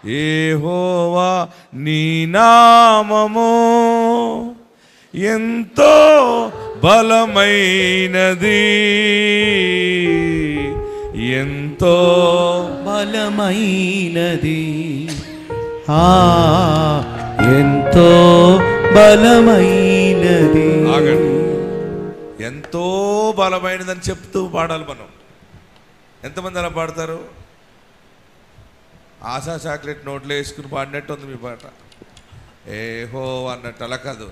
యెహోవా నీ నామము ఎంతో బలమైనది, ఎంతో బలమైనది, ఎంతో బలమైనది. ఆగండి, ఎంతో బలమైనదని చెప్తూ పాడాలి మనం. ఎంతమంది అలా పాడతారు? ఆశా చాక్లెట్ నోట్లో వేసుకుని పాడినట్టు ఉంది మీ పాట. యెహోవా అన్నట్టు అలా కాదు.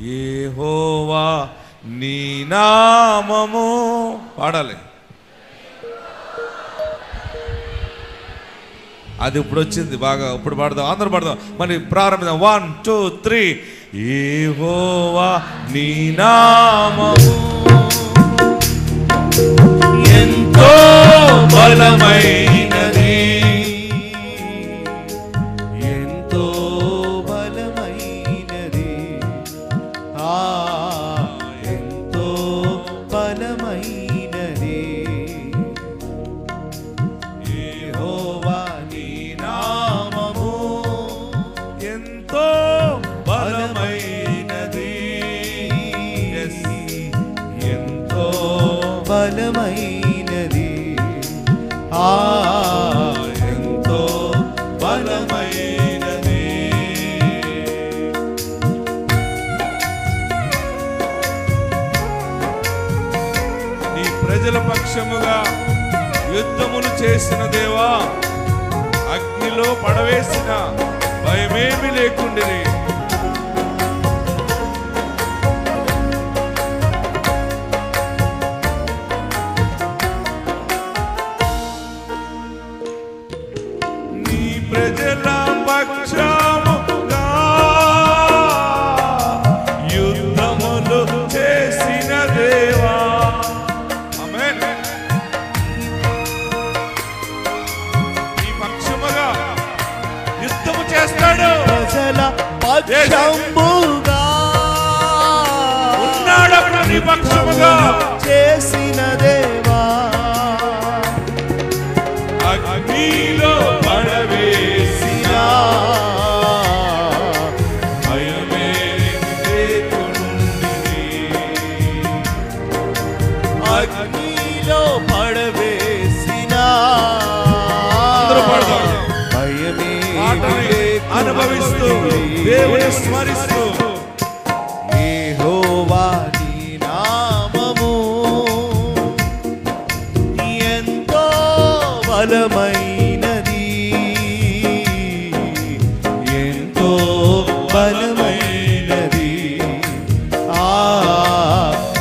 యెహోవా నీ నామము పాడాలి. అది ఇప్పుడు వచ్చింది బాగా. ఇప్పుడు పాడదాం, అందరూ పాడదాం. మరి ప్రారంభిద్దాం. 1 2 3. యెహోవా నీ నామము ఎంతో బలమైనది, ఎంతో బలమైనది, ఎంతో బలమైనది. యెహోవా నీ నామము ఎంతో బలమైనది, ఎంతో బలమైనది, ఎంతో బలమైనది. నీ ప్రజల పక్షముగా యుద్ధములు చేసిన దేవా, అగ్నిలో పడవేసిన భయమేమి లేకుండిరి. నీ ప్రజల పక్షముగా యుద్ధములు చేసిన దేవా. ఆమేన్. నీ పక్షముగా యుద్ధము చేస్తాడు. ప్రజల పక్షముగా ఉన్నాడు నీ పక్షముగా చేసిన దేవా, అగ్నిలో పడవేసిన భయమే లేకుండిరి. అగ్నిలో పడవేసిన భయమే అనుభవిస్తూ దేవుని స్మరిస్తూ యెహోవా నీ నామము ఎంతో బలమైనది, ఎంతో బలమైనది,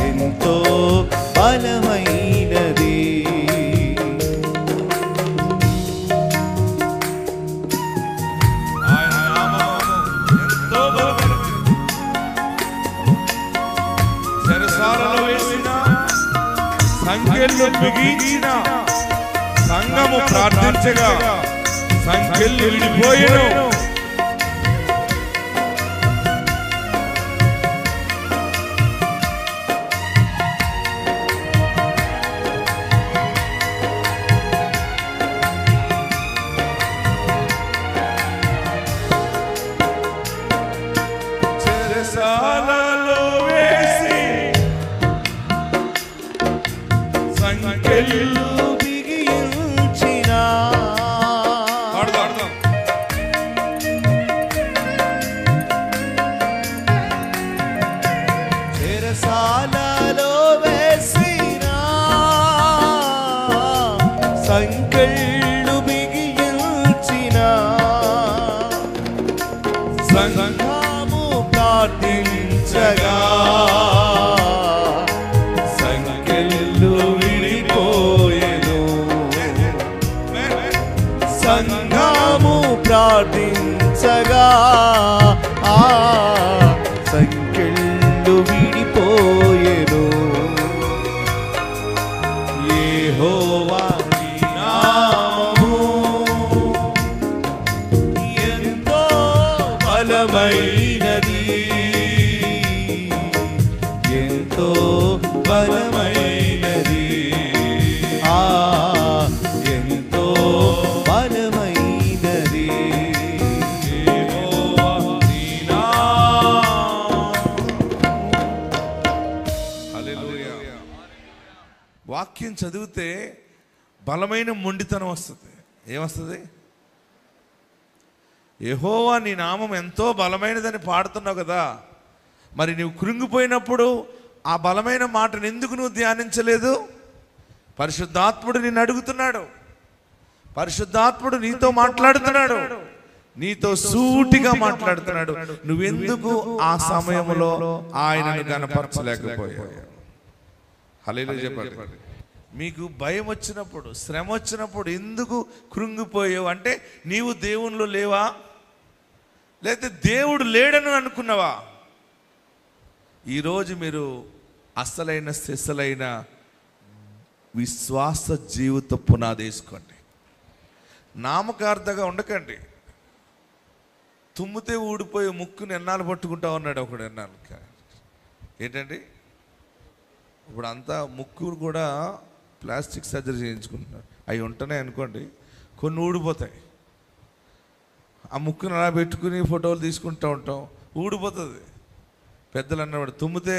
ఎంతో బలమైనది. ఆయన నామము ఎంతో బలమైనది. చెరసాలలో వేసిన, సంకెళ్ళు బిగించిన సంఘము ప్రార్థించగా సంకెళ్ళు విడిపోయెను. చెరసాలలో వేసి సంకెళ్ళు బిగించిన చెరసాలలో వేసిన సంకెళ్ళు బిగించిన సంఘము ప్రార్థించగా సంకెళ్ళు విడిపోయెను. సంఘము ప్రార్థించగా సంకెళ్ళు విడిపోయెను. యెహోవా నీ నామము ఎంతో బలమైనది, ఎంతో బలమైనది, ఎంతో బలమైనది. వాక్యం చదివితే బలమైన మొండితనం వస్తుంది. ఏమొస్తుంది? యెహోవా నీ నామం ఎంతో బలమైనదని పాడుతున్నావు కదా, మరి నువ్వు కృంగిపోయినప్పుడు ఆ బలమైన మాటను ఎందుకు నువ్వు ధ్యానించలేదు? పరిశుద్ధాత్ముడు నిన్ను అడుగుతున్నాడు, పరిశుద్ధాత్ముడు నీతో మాట్లాడుతున్నాడు, నీతో సూటిగా మాట్లాడుతున్నాడు. నువ్వెందుకు ఆ సమయంలో ఆయనను కనపరచలేకపోయావు? హల్లెలూయా చెప్పండి. మీకు భయం వచ్చినప్పుడు, శ్రమ వచ్చినప్పుడు ఎందుకు కృంగిపోయావు అంటే నీవు దేవునిలో లేవా, లేకపోతే దేవుడు లేడని అనుకున్నావా? ఈరోజు మీరు అసలైన సిసలైన విశ్వాస జీవిత పునాది వేసుకోండి. నామకార్థంగా ఉండకండి. తుమ్మితే ఊడిపోయే ముక్కుని ఎన్నాళ్ళు పట్టుకుంటా ఉన్నాడు ఒకడు. ఎన్నాళ్ళు ఏంటండి? ఇప్పుడు అంతా ముక్కు కూడా ప్లాస్టిక్ సర్జరీ చేయించుకుంటున్నారు. అవి ఉంటున్నాయి అనుకోండి, కొన్ని ఊడిపోతాయి. ఆ ముక్కును అలా పెట్టుకుని ఫోటోలు తీసుకుంటూ ఉంటాం, ఊడిపోతుంది. పెద్దలు అన్నవాడు తుమ్మితే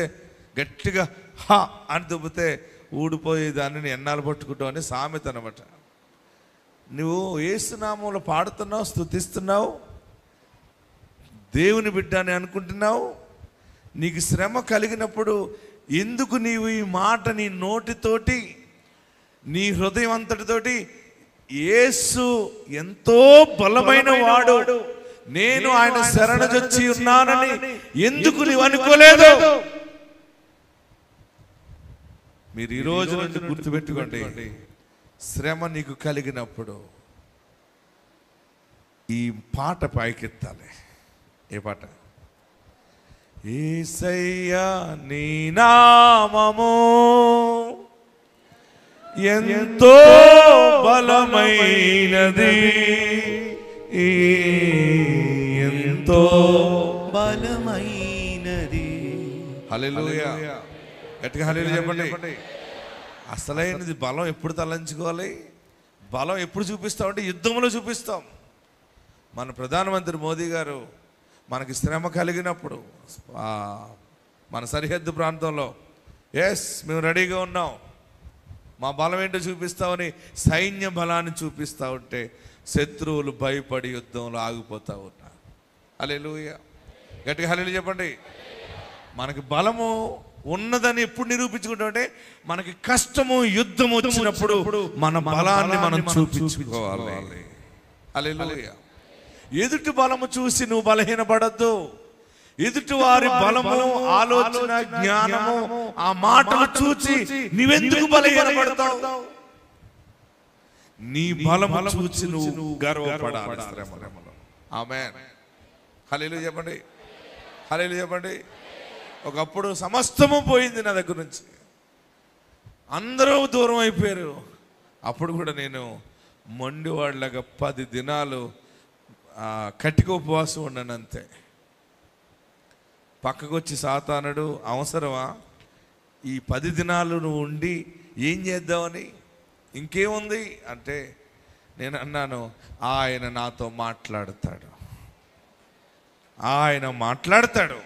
గట్టిగా హా అని తుమ్మితే ఊడిపోయే దాన్ని ఎన్నాళ్ళు పట్టుకుంటావు అని సామెత అనమాట. నువ్వు యేసునామంలో పాడుతున్నావు, స్తుతిస్తున్నావు, దేవుని బిడ్డ అని అనుకుంటున్నావు. నీకు శ్రమ కలిగినప్పుడు ఎందుకు నీవు ఈ మాట నీ నోటితోటి, నీ హృదయం అంతటితోటి యేసు ఎంతో బలమైన వాడు, నేను ఆయన శరణుజొచ్చి ఉన్నానని ఎందుకు నీవు అనుకోలేదు? మీరు ఈ రోజు నుండి గుర్తుపెట్టుకోండి, శ్రమ నీకు కలిగినప్పుడు ఈ పాట పైకెత్తాలి. ఏ పాట? యేసయ్యా నీ నామము ఎంతో బలమైనది, ఎంతో బలమైనది. హల్లెలూయా. గట్టిగా హల్లెలూయా చెప్పండి. అసలైనది బలం ఎప్పుడు తలంచుకోవాలి? బలం ఎప్పుడు చూపిస్తామంటే యుద్ధంలో చూపిస్తాం. మన ప్రధానమంత్రి మోదీ గారు మనకి శ్రమ కలిగినప్పుడు మన సరిహద్దు ప్రాంతంలో మేము రెడీగా ఉన్నాం, మా బలం ఏంటో చూపిస్తామని సైన్య బలాన్ని చూపిస్తూ ఉంటే శత్రువులు భయపడి యుద్ధంలో ఆగిపోతూ ఉన్నారు. హల్లెలూయా. గట్టిగా హల్లెలూయా చెప్పండి. మనకి బలము ఉన్నదని ఎప్పుడు నిరూపించుకుంటామంటే మనకి కష్టము, యుద్ధము వచ్చినప్పుడు మన బలాన్ని మనం చూపించుకోవాలి. హల్లెలూయా. ఎదుటి బలము చూసి నువ్వు బలహీనపడద్దు. ఎదుటి వారి బలము, ఆలోచన, జ్ఞానము, ఆ మాటలు చూసి నువ్వెందుకు బలహీనపడతావు? నీ బలము చూసి నువ్వు గర్వపడాలి శ్రమలో. ఆమేన్. హల్లెలూయా చెప్పండి. హల్లెలూయా చెప్పండి. ఒకప్పుడు సమస్తము పోయింది నా దగ్గర నుంచి, అందరూ దూరం అయిపోయారు. అప్పుడు కూడా నేను మొండివాళ్ళగా 10 దినాలు కటిక ఉపవాసం ఉన్నాను అంతే. పక్కకు వచ్చి సాతానుడు, అవసరమా ఈ 10 దినాలు నువ్వు ఉండి ఏం చేద్దామని? ఇంకేముంది అంటే నేను అన్నాను, ఆయన నాతో మాట్లాడతాడు, ఆయన మాట్లాడతాడు.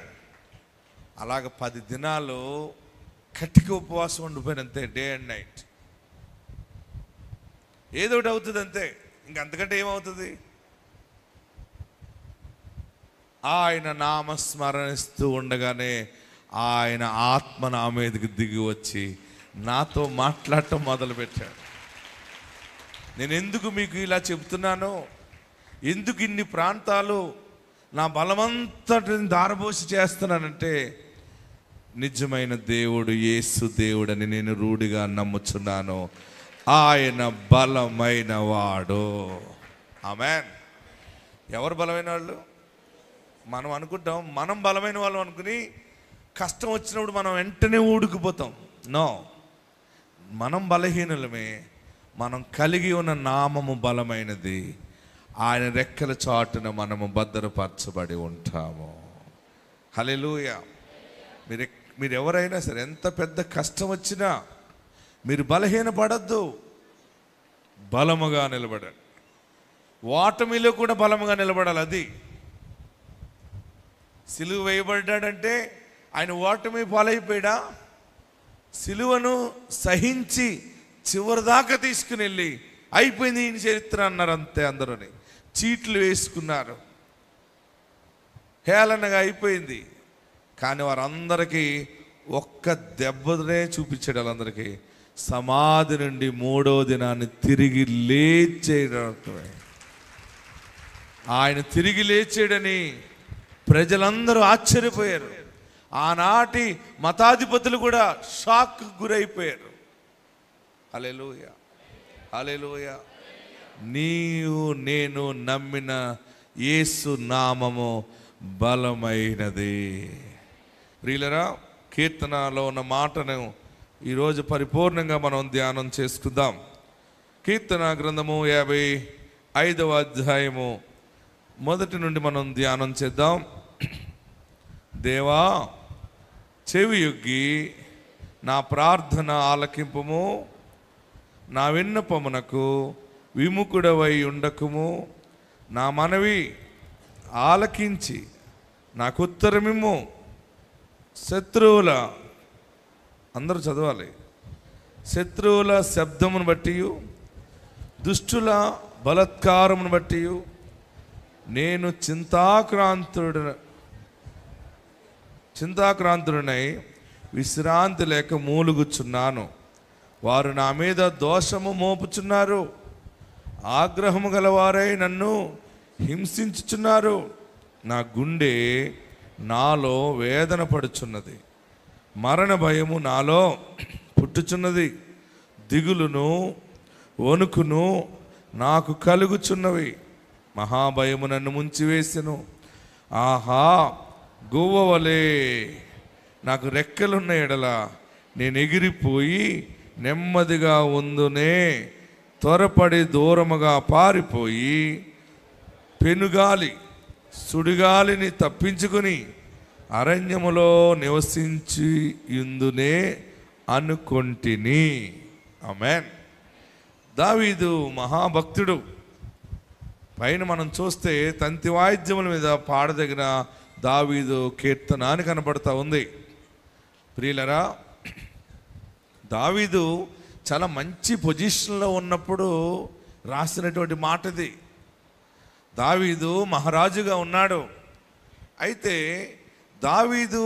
అలాగ 10 దినాలు కటిక ఉపవాసం ఉండిపోయినంతే, డే అండ్ నైట్. ఏదోటి అవుతుంది అంతే, ఇంకంతకంటే ఏమవుతుంది? ఆయన నామస్మరణిస్తూ ఉండగానే ఆయన ఆత్మ నా మీదకి దిగి వచ్చి నాతో మాట్లాడటం మొదలుపెట్టాడు. నేను ఎందుకు మీకు ఇలా చెప్తున్నాను, ఎందుకు ఇన్ని ప్రాంతాలు నా బలమంతటిని దారబోసి చేస్తున్నానంటే నిజమైన దేవుడు యేసు దేవుడని నేను రూఢిగా నమ్ముచున్నాను. ఆయన బలమైన వాడు. ఆమేన్. ఎవరు బలమైన వాళ్ళు? మనం అనుకుంటాం మనం బలమైన వాళ్ళం అనుకుని కష్టం వచ్చినప్పుడు మనం వెంటనే ఊడుకుపోతాం. నో, మనం బలహీనులమే. మనం కలిగి ఉన్న నామము బలమైనది. ఆయన రెక్కల చాటున మనము భద్రపరచబడి ఉంటాము. హల్లెలూయా. మీరు ఎవరైనా సరే ఎంత పెద్ద కష్టం వచ్చినా మీరు బలహీనపడద్దు, బలముగా నిలబడండి. ఓటమిలో కూడా బలముగా నిలబడాలి. అది సిలువ వేయబడ్డాడంటే ఆయన ఓటమి పాలైపోయాడా? సిలువను సహించి చివరి దాకా తీసుకుని వెళ్ళి అయిపోయింది ఈయన చరిత్ర అన్నారు. అంతే, అందరూని చీట్లు వేసుకున్నారు. హేళనగా అయిపోయింది. కానీ వారందరికీ ఒక్క దెబ్బనే చూపించాడు. వాళ్ళందరికీ సమాధి నుండి 3వ దినాన్ని తిరిగి లేచేయడం. ఆయన తిరిగి లేచాడని ప్రజలందరూ ఆశ్చర్యపోయారు. ఆనాటి మతాధిపతులు కూడా షాక్ గురైపోయారు. హల్లెలూయా, హల్లెలూయా. నీవు నేను నమ్మిన యేసు నామము బలమైనది. ప్రియులరా, కీర్తనలో ఉన్న మాటను ఈరోజు పరిపూర్ణంగా మనం ధ్యానం చేసుకుందాం. కీర్తన గ్రంథము 55వ అధ్యాయము మొదటి నుండి మనం ధ్యానం చేద్దాం. దేవా, చెవియొగ్గి నా ప్రార్థన ఆలకింపుము, నా విన్నపమునకు విముఖుడవై ఉండకుము. నా మనవి ఆలకించి నాకు ఉత్తరమిమ్ము. శత్రువుల, అందరూ చదవాలి, శత్రువుల శబ్దమును బట్టి దుష్టుల బలత్కారమును బట్టి నేను చింతాక్రాంతుడనై విశ్రాంతి లేక మూలుగుచున్నాను. వారు నా మీద దోషము మోపుచున్నారు. ఆగ్రహము గలవారై నన్ను హింసించుచున్నారు. నా గుండె నాలో వేదన పడుచున్నది. మరణ భయము నాలో పుట్టుచున్నది. దిగులును వణుకును నాకు కలుగుచున్నవి. మహాభయము నన్ను ముంచివేసెను. ఆహా, గువ్వవలే నాకు రెక్కలున్న ఎడల నేను ఎగిరిపోయి నెమ్మదిగా ఉందునే. త్వరపడి దూరముగా పారిపోయి పెనుగాలి సుడిగాలిని తప్పించుకుని అరణ్యములో నివసించి ఇందునే అనుకొంటిని. ఆమేన్. దావీదు మహాభక్తుడు. పైన మనం చూస్తే తంతి వాయిద్యముల మీద పాడదగిన దావీదు కీర్తన అని కనబడతా ఉంది. ప్రియులరా, దావీదు చాలా మంచి పొజిషన్లో ఉన్నప్పుడు రాసినటువంటి మాట ఇది. దావీదు మహారాజుగా ఉన్నాడు. అయితే దావీదు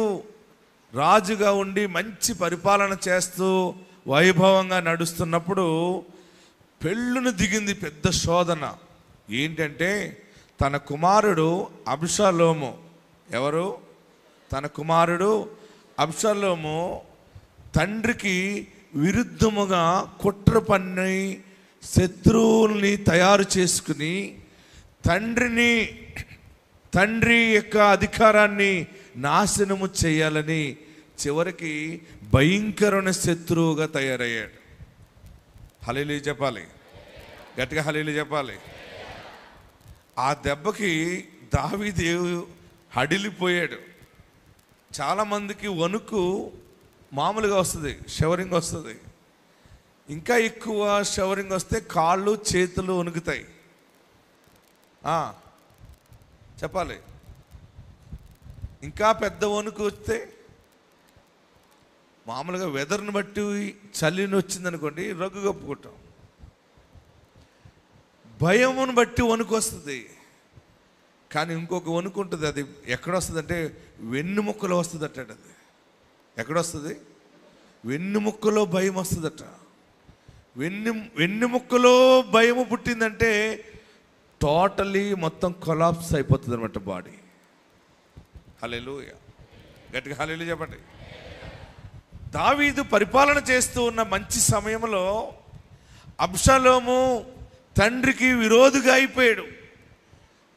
రాజుగా ఉండి మంచి పరిపాలన చేస్తూ వైభవంగా నడుస్తున్నప్పుడు పెళ్ళును దిగింది పెద్ద శోధన. ఏంటంటే తన కుమారుడు అబ్షాలోము, ఎవరు? తన కుమారుడు అబ్షాలోము తండ్రికి విరుద్ధముగా కుట్ర పన్ని శత్రువుల్ని తయారు చేసుకుని తండ్రి యొక్క అధికారాన్ని నాశనము చేయాలని చివరికి భయంకరమైన శత్రువుగా తయారయ్యాడు. హల్లెలూయా చెప్పాలి, గట్టిగా హల్లెలూయా చెప్పాలి. ఆ దెబ్బకి దావీదు హడిలిపోయాడు. చాలామందికి వణుకు మామూలుగా వస్తుంది, షవరింగ్ వస్తుంది. ఇంకా ఎక్కువ షవరింగ్ వస్తే కాళ్ళు చేతులు వణుకుతాయి. చెప్పాలి. ఇంకా పెద్ద వణుకు వస్తే మామూలుగా వెదర్ని బట్టి చలిని వచ్చిందనుకోండి రగ్గు కప్పుకుంటాం. భయమును బట్టి వణుకు వస్తుంది. కానీ ఇంకొక వణుకు ఉంటుంది. అది ఎక్కడొస్తుంది అంటే వెన్నుముక్కలో వస్తుంది అట్ట. అది ఎక్కడొస్తుంది? వెన్నుముక్కలో భయం వస్తుందట. వెన్నుముక్కలో భయము పుట్టిందంటే టోటలీ మొత్తం కొలాప్స్ అయిపోతుంది అనమాట బాడీ. హల్లెలూయా, గట్టిగా హల్లెలూయా చెప్పండి. దావీదు పరిపాలన చేస్తూ ఉన్న మంచి సమయంలో అబ్షాలోము తండ్రికి విరోధిగా అయిపోయాడు.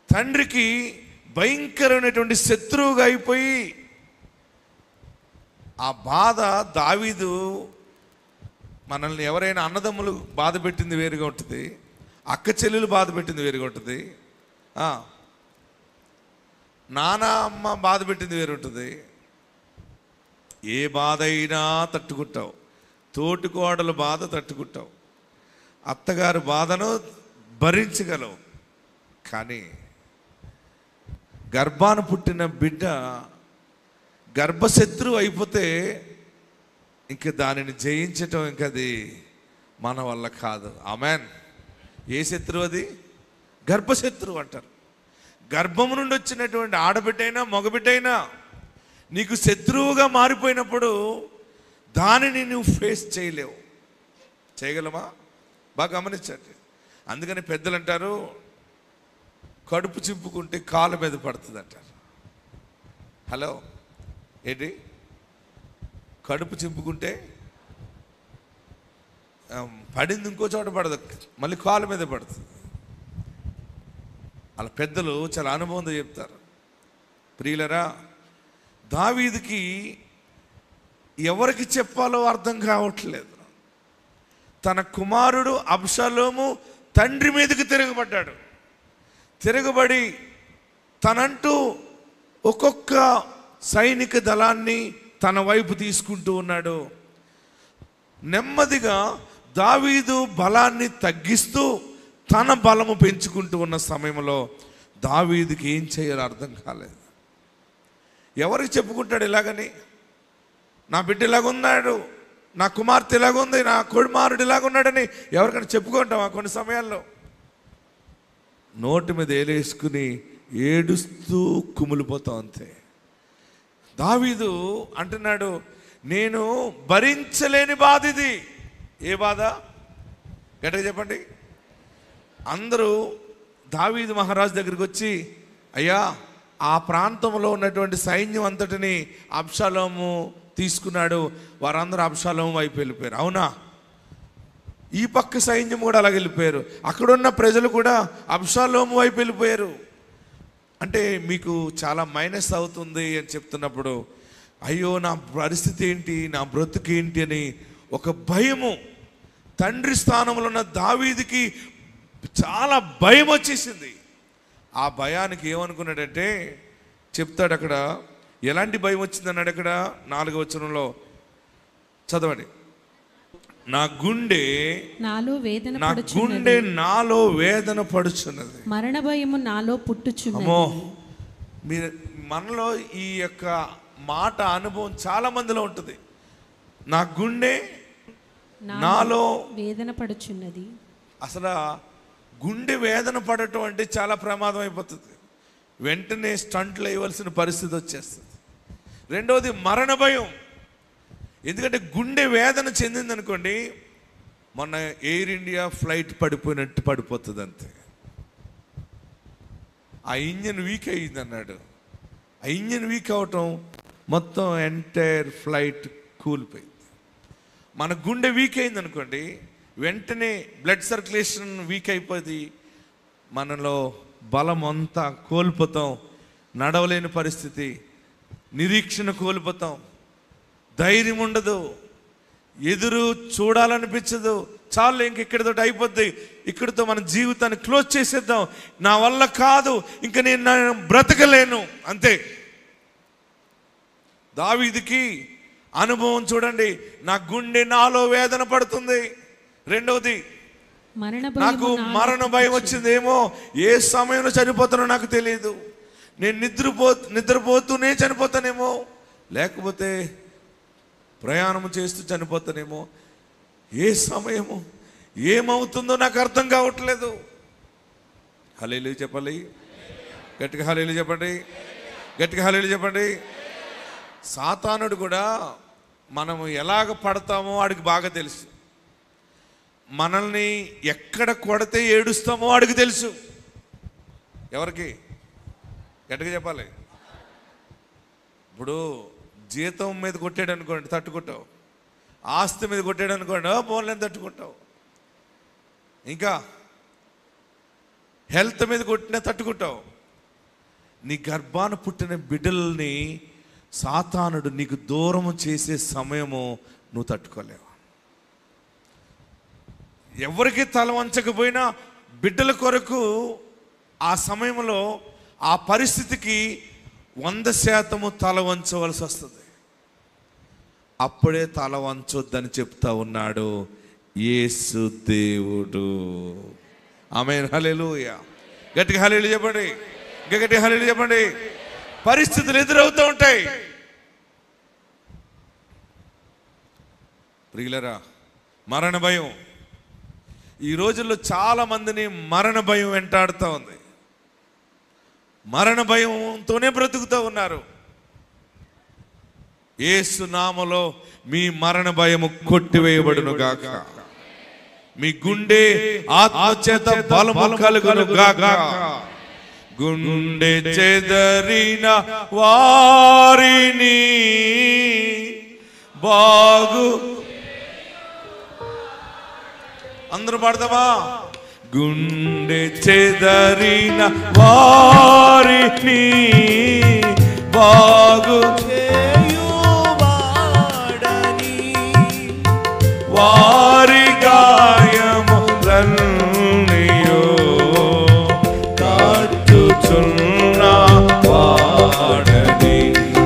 తండ్రికి భయంకరమైనటువంటి శత్రువుగా అయిపోయి ఆ బాధ దావీదు, మనల్ని ఎవరైనా అన్నదమ్ములు బాధ పెట్టింది వేరుగా ఉంటుంది, అక్క చెల్లెలు బాధ పెట్టింది వేరుగా ఉంటుంది, నాన్న అమ్మ బాధ పెట్టింది వేరు ఉంటుంది. ఏ బాధ అయినా తట్టుకుంటావు. తోటికోడల బాధ తట్టుకుంటావు, అత్తగారి బాధను భరించగలవు. కానీ గర్భాన పుట్టిన బిడ్డ గర్భశత్రువు అయిపోతే ఇంక దానిని జయించటం ఇంకది మన వల్ల కాదు. ఆమెన్. ఏ శత్రువు అది? గర్భశత్రువు అంటారు. గర్భము నుండి వచ్చినటువంటి ఆడబిడ్డైనా మగబిడ్డైనా నీకు శత్రువుగా మారిపోయినప్పుడు దానిని నువ్వు ఫేస్ చేయలేవు. చేయగలమా? బాగా గమనించండి. అందుకని పెద్దలు అంటారు, కడుపు చింపుకుంటే కాలు మీద పడుతుంది అంటారు. హలో, ఏంటి? కడుపు చింపుకుంటే పడింది ఇంకో చోట పడదు, మళ్ళీ కాలు మీద పడుతుంది. అలా పెద్దలు చాలా అనుభవంతో చెప్తారు. ప్రియులరా, దావీదుకి ఎవరికి చెప్పాలో అర్థం కావట్లేదు. తన కుమారుడు అబ్షాలోము తండ్రి మీదకి తిరగబడ్డాడు. తిరగబడి తనంటూ ఒక్కొక్క సైనిక దళాన్ని తన వైపు తీసుకుంటూ ఉన్నాడు. నెమ్మదిగా దావీదు బలాన్ని తగ్గిస్తూ తన బలము పెంచుకుంటూ ఉన్న సమయంలో దావీదుకి ఏం చేయాలో అర్థం కాలేదు. ఎవరికి చెప్పుకుంటాడు ఇలాగని? నా బిడ్డ ఇలాగున్నాడు, నా కుమార్తె ఇలాగుంది, నా కుమారుడు ఇలాగున్నాడని ఎవరికైనా చెప్పుకుంటామా? కొన్ని సమయాల్లో నోటి మీద ఏలేసుకుని ఏడుస్తూ కుమిలిపోతాం అంతే. దావీదు అంటున్నాడు, నేను భరించలేని బాధ ఇది. ఏ బాధ? గట్టిగా చెప్పండి. అందరూ దావీదు మహారాజు దగ్గరికి వచ్చి, అయ్యా, ఆ ప్రాంతంలో ఉన్నటువంటి సైన్యం అంతటిని అబ్షాలోము తీసుకున్నాడు, వారందరూ అబ్షాలోము వైపు వెళ్ళిపోయారు. అవునా? ఈ పక్క సైన్యం కూడా అలాగ వెళ్ళిపోయారు. అక్కడున్న ప్రజలు కూడా అబ్షాలోము వైపు వెళ్ళిపోయారు. అంటే మీకు చాలా మైనస్ అవుతుంది అని చెప్తున్నప్పుడు, అయ్యో నా పరిస్థితి ఏంటి, నా బ్రతుకు ఏంటి అని ఒక భయము. తండ్రి స్థానంలో ఉన్న దావీదుకి చాలా భయం వచ్చేసింది. ఆ భయానికి ఏమనుకున్నాడంటే చెప్తాడు అక్కడ. ఎలాంటి భయం వచ్చింది అన్నాడు అక్కడ 4వ వచనంలో. చదవండి. నా గుండె నాలో వేదన పడుచున్నది, మరణ భయము నాలో పుట్టుచున్నది. అమ్మో, మీరు మనలో ఈ యొక్క మాట అనుభవం చాలా మందిలో ఉంటుంది. నా గుండె నాలో వేదన పడుచున్నది. అసలు గుండె వేదన పడటం అంటే చాలా ప్రమాదం అయిపోతుంది. వెంటనే స్టంట్లు వేయవలసిన పరిస్థితి వచ్చేస్తుంది. రెండవది మరణ భయం. ఎందుకంటే గుండె వేదన చెందిందనుకోండి, మొన్న ఎయిర్ ఇండియా ఫ్లైట్ పడిపోయినట్టు పడిపోతుంది అంతే. ఆ ఇంజన్ వీక్ అయ్యింది అన్నాడు. ఆ ఇంజన్ వీక్ అవటం మొత్తం ఎంటైర్ ఫ్లైట్ కూలిపోయింది. మన గుండె వీక్ అయింది అనుకోండి, వెంటనే బ్లడ్ సర్క్యులేషన్ వీక్ అయిపోయింది, మనలో బలం అంతా కోల్పోతాం, నడవలేని పరిస్థితి, నిరీక్షణ కోల్పోతాం, ధైర్యం ఉండదు, ఎదురు చూడాలనిపించదు. చాలు, ఇంకెక్కడితో అయిపోద్ది, ఇక్కడితో మన జీవితాన్ని క్లోజ్ చేసేద్దాం, నా వల్ల కాదు, ఇంక నేను బ్రతకలేను, అంతే. దావీదుకి అనుభవం చూడండి. నా గుండె నాలో వేదన పడుతుంది. రెండవది, నాకు మరణ భయం వచ్చిందేమో, ఏ సమయంలో చనిపోతానో నాకు తెలియదు, నేను నిద్రపోతూనే చనిపోతానేమో, లేకపోతే ప్రయాణం చేస్తూ చనిపోతానేమో, ఏ సమయము ఏమవుతుందో నాకు అర్థం కావట్లేదు. హల్లెలూయా చెప్పాలి, గట్టిగా హల్లెలూయా చెప్పండి, గట్టిగా హల్లెలూయా చెప్పండి. సాతానుడు కూడా మనము ఎలాగ పడతామో వాడికి బాగా తెలుసు. మనల్ని ఎక్కడ కొడితే ఏడుస్తామో వాడికి తెలుసు. ఎవరికి? గట్టిగా చెప్పాలి. ఇప్పుడు జీతం మీద కొట్టాడు అనుకోండి, తట్టుకుంటావు. ఆస్తి మీద కొట్టాడు అనుకోండి, బోన్లని తట్టుకుంటావు. ఇంకా హెల్త్ మీద కొట్టినా తట్టుకుంటావు. నీ గర్భాన పుట్టిన బిడ్డల్ని సాతానుడు నీకు దూరం చేసే సమయము నువ్వు తట్టుకోలేవు. ఎవరికి తల వంచకపోయినా బిడ్డల కొరకు ఆ సమయంలో ఆ పరిస్థితికి 100% తల వంచవలసి వస్తుంది. అప్పుడే తల వంచొద్దని చెప్తా ఉన్నాడు యేసు దేవుడు. ఆమేన్, హల్లెలూయా. గట్టిగా హల్లెలూయా చెప్పండి, ఇంకా గట్టిగా హల్లెలూయా చెప్పండి. పరిస్థితులు ఎదురవుతూ ఉంటాయి. ప్రియులరా, మరణ భయం. ఈ రోజుల్లో చాలా మందిని మరణ భయం వెంటాడుతూ ఉంది. మరణ భయంతోనే బ్రతుకుతూ ఉన్నారు. యేసు నామములో మీ మరణ భయము కొట్టివేయబడును గాక. మీ గుండె ఆత్మచేత బలము కలుగును గాక. గుండె చెదరిన వారిని బాగు అందరూ పాడతావా? గుండె చెదరిన వారిని బాగు చేయువాడని వారి గాయములన్నీయో కట్టుచున్న వాడని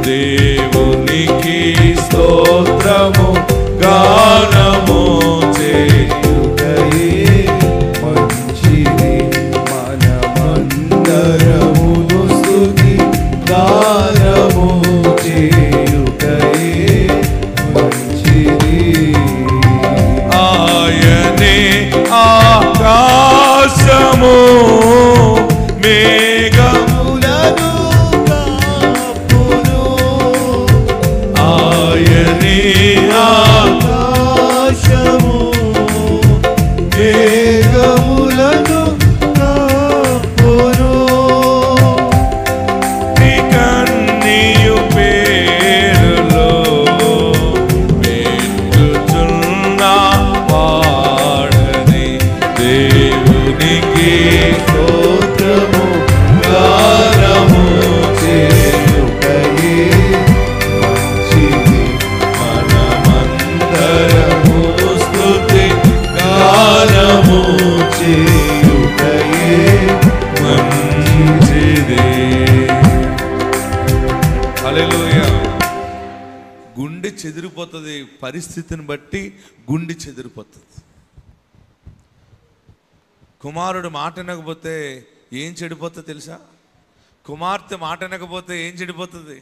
దేవునికి స్తోత్రము గానము చేయుటయే మంచిది. మనమందరమును స్తుతి గానము చేయుటయే మంచిది. ఆయనే ఆకాశము మేఘములను కాపును ఆయనే ఆకాశము మేఘములను కాపును కన్నీయు పేరులో పెట్టుచున్న వాడని దేవునికి స్తోత్రము గానము చేయుటయే మంచిది. మనమందరము స్తుతి గానము చేయుటయే మంచిది. హల్లెలూయా. గుండె చెదిరిపోతుంది, పరిస్థితిని బట్టి గుండె చెదిరిపోతుంది. కుమారుడు మాట వినకపోతే ఏం చెడిపోతుంది తెలుసా? కుమార్తె మాట వినకపోతే ఏం చెడిపోతుంది?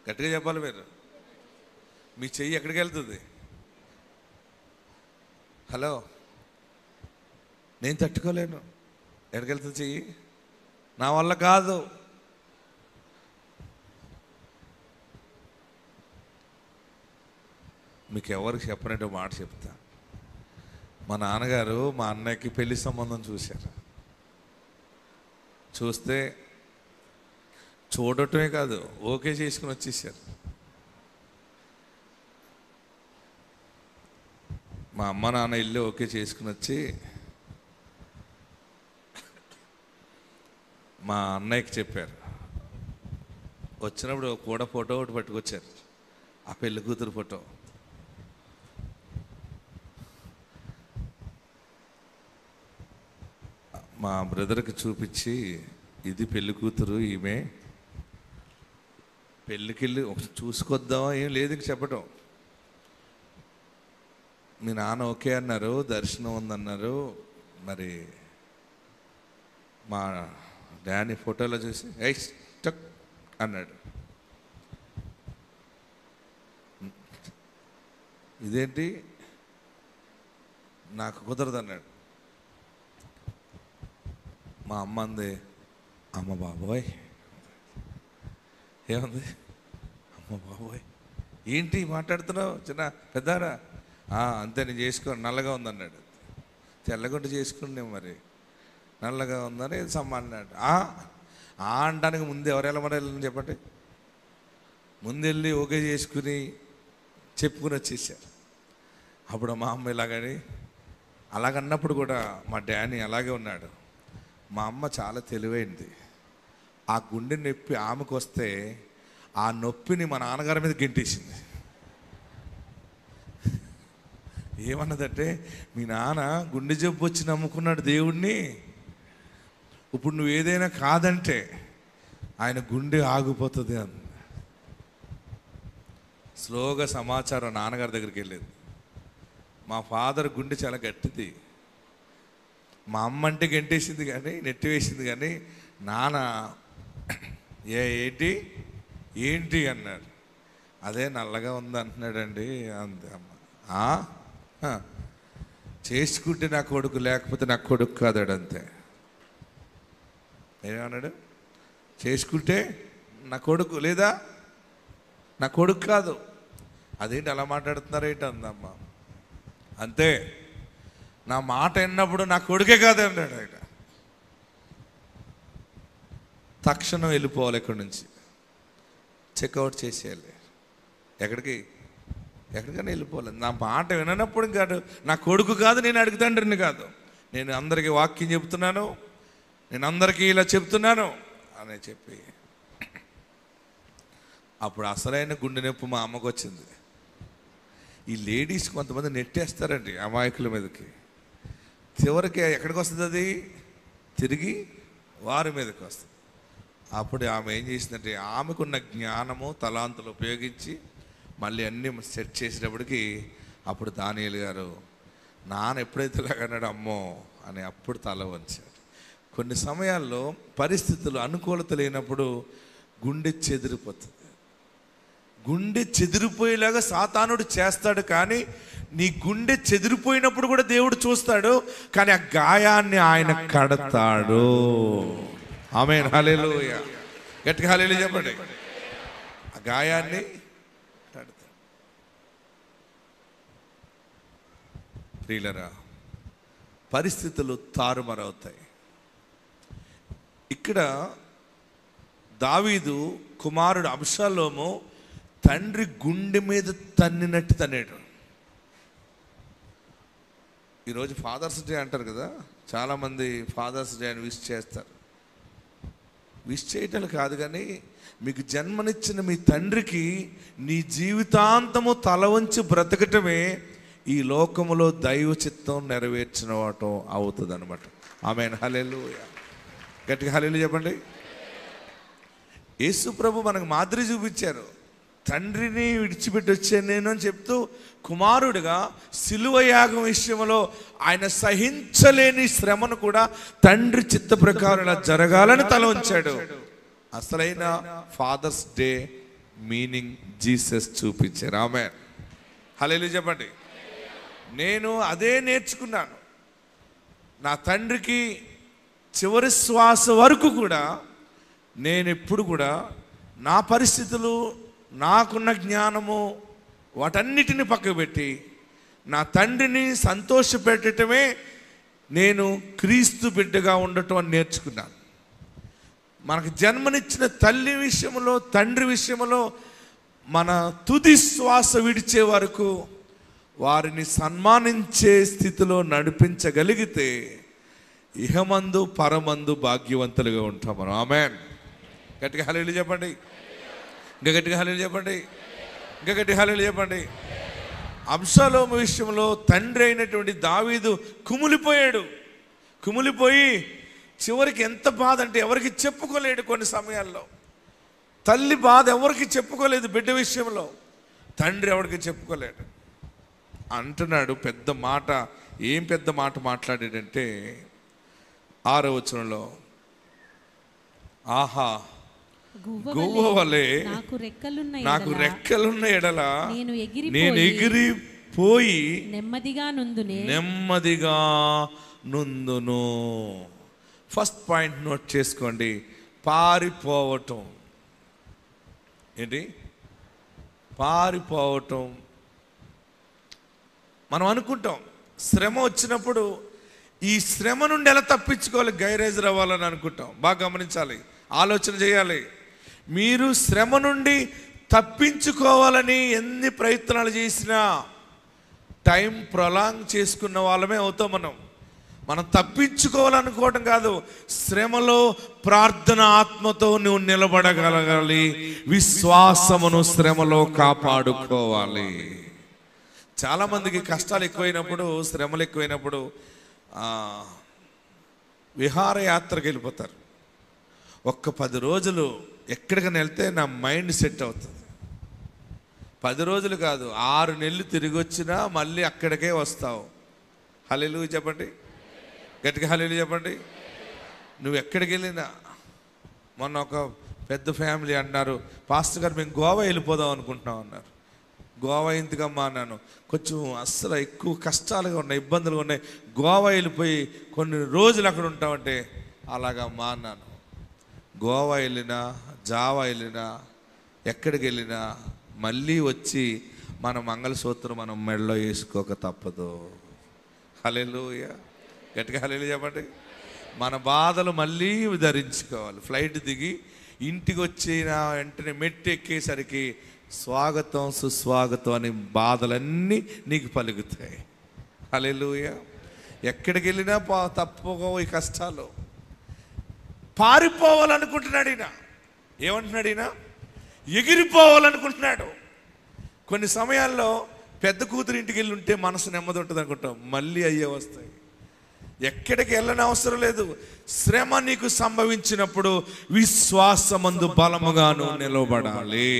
గట్టిగా చెప్పాలి మీరు. మీ చెయ్యి ఎక్కడికి వెళ్తుంది? హలో, నేను తట్టుకోలేను. ఎక్కడికి వెళ్తుంది చెయ్యి? నా వల్ల కాదు. మీకు ఎవరికి చెప్పనంటే మాట చెప్తా. మా నాన్నగారు మా అన్నయ్యకి పెళ్లి సంబంధం చూశారు. చూస్తే చూడటమే కాదు, ఓకే చేసుకుని వచ్చేసారు. మా అమ్మ నాన్న ఇల్లు ఓకే చేసుకుని వచ్చి మా అన్నయ్యకి చెప్పారు. వచ్చినప్పుడు కూడా ఫోటో ఒకటి పట్టుకొచ్చారు, ఆ పెళ్లి కూతురు ఫోటో. మా బ్రదర్కి చూపించి, ఇది పెళ్లి కూతురు, ఈమె పెళ్ళికెళ్ళి చూసుకొద్దామా, ఏం లేదు ఇంక చెప్పటం. మీ నాన్న ఓకే అన్నారు, దర్శనం ఉందన్నారు. మరి మా డాడీ ఫోటోలో చూసి టక్ అన్నాడు. ఇదేంటి, నాకు కుదరదు అన్నాడు. మా అమ్మ అంది, అమ్మ బాబోయ్. ఏముంది? అమ్మ బాబోయ్ ఏంటి మాట్లాడుతున్నావు చిన్న పెద్దారా? అంతే, నేను చేసుకోను, నల్లగా ఉందన్నాడు. తెల్లగుంట చేసుకున్నాం, మరి నల్లగా ఉందని సమ్మన్నాడు. అనడానికి ముందు ఎవరు వెళ్ళమని చెప్పండి. ముందెళ్ళి ఓకే చేసుకుని చెప్పుకుని వచ్చేసారు. అప్పుడు మా అమ్మ ఇలాగని అలాగన్నప్పుడు కూడా మా డాడీ అలాగే ఉన్నాడు. మా అమ్మ చాలా తెలివైంది. ఆ గుండె నొప్పి ఆమెకు వస్తే ఆ నొప్పిని మా నాన్నగారి మీద గెంటేసింది. ఏమన్నదంటే, మీ నాన్న గుండె జబ్బు వచ్చి నమ్ముకున్నాడు దేవుణ్ణి, ఇప్పుడు నువ్వు ఏదైనా కాదంటే ఆయన గుండె ఆగిపోతుంది అని. స్లోగా సమాచారం నాన్నగారి దగ్గరికి వెళ్ళేది. మా ఫాదర్ గుండె చాలా గట్టిది. మా అమ్మ అంటే గెంటేసింది కానీ, నెట్టి వేసింది కానీ, నాన్న ఏంటి ఏంటి అన్నాడు. అదే నల్లగా ఉంది అంటున్నాడండి అంతే అమ్మ. చేసుకుంటే నా కొడుకు, లేకపోతే నా కొడుకు కాదాడు. అంతే. ఏమన్నాడు? చేసుకుంటే నా కొడుకు, లేదా నా కొడుకు కాదు. అదేంటి అలా మాట్లాడుతున్నారేంటి అందమ్మ. అంతే. నా మాట విన్నప్పుడు నా కొడుకే కాదు అన్నాడు ఆయన. తక్షణం వెళ్ళిపోవాలి ఇక్కడి నుంచి, చెక్అవుట్ చేసేయాలి. ఎక్కడికైనా వెళ్ళిపోవాలి. నా మాట విననప్పుడు కాదు, నా కొడుకు కాదు, నేను అడిగి తండ్రిని కాదు, నేను అందరికీ వాక్యం చెప్తున్నాను, నేను అందరికీ ఇలా చెప్తున్నాను అని చెప్పి, అప్పుడు అసలైన గుండె నొప్పి మా అమ్మకు వచ్చింది. ఈ లేడీస్ కొంతమంది నెట్టేస్తారండి అమాయకుల మీదకి. చివరికి ఎక్కడికి వస్తుంది అది? తిరిగి వారి మీదకి వస్తుంది. అప్పుడు ఆమె ఏం చేసిందంటే, ఆమెకున్న జ్ఞానము తలాంతులు ఉపయోగించి మళ్ళీ అన్నీ సెట్ చేసేటప్పటికి అప్పుడు దానియేలు గారు నాన్న ఎప్పుడైతే లాగన్నాడు అమ్మో అని అప్పుడు తల వంచాడు. కొన్ని సమయాల్లో పరిస్థితులు అనుకూలత లేనప్పుడు గుండె చెదిరిపోతుంది. గుండె చెదిరిపోయేలాగా సాతానుడు చేస్తాడు, కానీ నీ గుండె చెదిరిపోయినప్పుడు కూడా దేవుడు చూస్తాడు, కానీ ఆ గాయాన్ని ఆయన కడతాడు. ఆమేన్, హల్లెలూయా. గట్టిగా హల్లెలూయా చెప్పండి. ఆ గాయాన్ని కడతాడు. ప్రియులరా, పరిస్థితులు తారుమారవుతాయి. ఇక్కడ దావీదు కుమారుడు అబ్షాలోము తండ్రి గుండె మీద తన్నినట్టు తన్నాడు. ఈరోజు ఫాదర్స్ డే అంటారు కదా, చాలామంది ఫాదర్స్ డే అని విష్ చేస్తారు. విష్ చేయటం కాదు, కానీ మీకు జన్మనిచ్చిన మీ తండ్రికి నీ జీవితాంతము తల వంచి బ్రతకటమే ఈ లోకములో దైవ చిత్తం నెరవేర్చిన వాటం అవుతుంది అనమాట. ఆమేన్, హల్లెలూయా. గట్టిగా హల్లెలూయా చెప్పండి. యేసు ప్రభు మనకు మాదిరి చూపించారు. తండ్రిని విడిచిపెట్టి వచ్చాను నేను అని చెప్తూ కుమారుడిగా సిలువ యాగం విషయంలో ఆయన సహించలేని శ్రమను కూడా తండ్రి చిత్త ప్రకారం ఇలా జరగాలని తల ఉంచాడు. అసలైన ఫాదర్స్ డే మీనింగ్ జీసస్ చూపించారు. ఆమేన్, హల్లెలూయా చెప్పండి. నేను అదే నేర్చుకున్నాను. నా తండ్రికి చివరి శ్వాస వరకు కూడా నేను ఎప్పుడు కూడా నా పరిస్థితులు, నాకున్న జ్ఞానము, వాటన్నిటిని పక్కకు పెట్టి నా తండ్రిని సంతోషపెట్టడమే నేను క్రీస్తు బిడ్డగా ఉండటం అని నేర్చుకున్నాను. మనకు జన్మనిచ్చిన తల్లి విషయంలో, తండ్రి విషయంలో మన తుది శ్వాస విడిచే వరకు వారిని సన్మానించే స్థితిలో నడిపించగలిగితే ఇహమందు పరమందు భాగ్యవంతులుగా ఉంటాం మనం. ఆమేన్. గట్టిగా హల్లెలూయా చెప్పండి. ఇంకా గట్టిగా హల్లెలూయా చెప్పండి. ఇంకా గట్టిగా హల్లెలూయా చెప్పండి. అబ్షాలోము విషయంలో తండ్రి అయినటువంటి దావీదు కుమిలిపోయాడు. కుమిలిపోయి చివరికి ఎంత బాధ అంటే ఎవరికి చెప్పుకోలేడు. కొన్ని సమయాల్లో తల్లి బాధ ఎవరికి చెప్పుకోలేదు. బిడ్డ విషయంలో తండ్రి ఎవరికి చెప్పుకోలేడు. అంటున్నాడు పెద్ద మాట. ఏం పెద్ద మాట మాట్లాడాడంటే 6వ వచనంలో, ఆహా గువ్వ వలె నాకు రెక్కలున్న ఎడల నేను ఎగిరిపోయి నెమ్మదిగా నుందును. ఫస్ట్ పాయింట్ నోట్ చేసుకోండి. పారిపోవటం. ఏంటి? పారిపోవటం. మనం అనుకుంటాం శ్రమ వచ్చినప్పుడు ఈ శ్రమ నుండి ఎలా తప్పించుకోవాలి, గైరేజర్ అవ్వాలని అనుకుంటాం. బాగా గమనించాలి, ఆలోచన చేయాలి. మీరు శ్రమ నుండి తప్పించుకోవాలని ఎన్ని ప్రయత్నాలు చేసినా టైం ప్రొలాంగ్ చేసుకున్న వాళ్ళమే అవుతాం. మనం తప్పించుకోవాలనుకోవటం కాదు. శ్రమలో ప్రార్థన ఆత్మతో నువ్వు నిలబడగలగాలి. విశ్వాసమును శ్రమలో కాపాడుకోవాలి. చాలామందికి కష్టాలు ఎక్కువైనప్పుడు, శ్రమలు ఎక్కువైనప్పుడు విహారయాత్రకు వెళ్ళిపోతారు. ఒక్క 10 రోజులు ఎక్కడికైనా వెళ్తే నా మైండ్ సెట్ అవుతుంది. 10 రోజులు కాదు, 6 నెలలు తిరిగి వచ్చినా మళ్ళీ అక్కడికే వస్తావు. హల్లెలూయా చెప్పండి. గట్టిగా హల్లెలూయా చెప్పండి. నువ్వు ఎక్కడికి వెళ్ళినా, మొన్న ఒక పెద్ద ఫ్యామిలీ అన్నారు, పాస్టర్ గారు మేము గోవా వెళ్ళిపోదాం అనుకుంటున్నాం అన్నారు. గోవా ఎందుకమ్మా అన్నాను. కొంచెం అస్సలు ఎక్కువ కష్టాలుగా ఉన్నాయి, ఇబ్బందులుగా ఉన్నాయి, గోవా వెళ్ళిపోయి కొన్ని రోజులు అక్కడ ఉంటామంటే అలాగమ్మా అన్నాను. గోవా వెళ్ళినా, జావా వెళ్ళినా, ఎక్కడికి వెళ్ళినా మళ్ళీ వచ్చి మన మంగళసూత్రం మనం మెడలో వేసుకోక తప్పదు. హల్లెలూయా, గట్టిగా హల్లెలూయా చెప్పండి. మన బాధలు మళ్ళీ ధరించుకోవాలి. ఫ్లైట్ దిగి ఇంటికి వచ్చిన వెంటనే మెట్టు ఎక్కేసరికి స్వాగతం సుస్వాగతం అని బాధలన్నీ నీకు పలుకుతాయి. హల్లెలూయా. ఎక్కడికి వెళ్ళినా తప్పుకో ఈ కష్టాలు. పారిపోవాలనుకుంటున్నాడు ఈయన. ఏమంటున్నాడు ఈయన? ఎగిరిపోవాలనుకుంటున్నాడు. కొన్ని సమయాల్లో పెద్ద కూతురు ఇంటికి వెళ్ళి ఉంటే మనసు నెమ్మది ఉంటుంది అనుకుంటాం, మళ్ళీ అయ్యే వస్తాయి. ఎక్కడికి వెళ్ళని అవసరం లేదు. శ్రమ నీకు సంభవించినప్పుడు విశ్వాసమందు బలముగాను నిలబడాలి.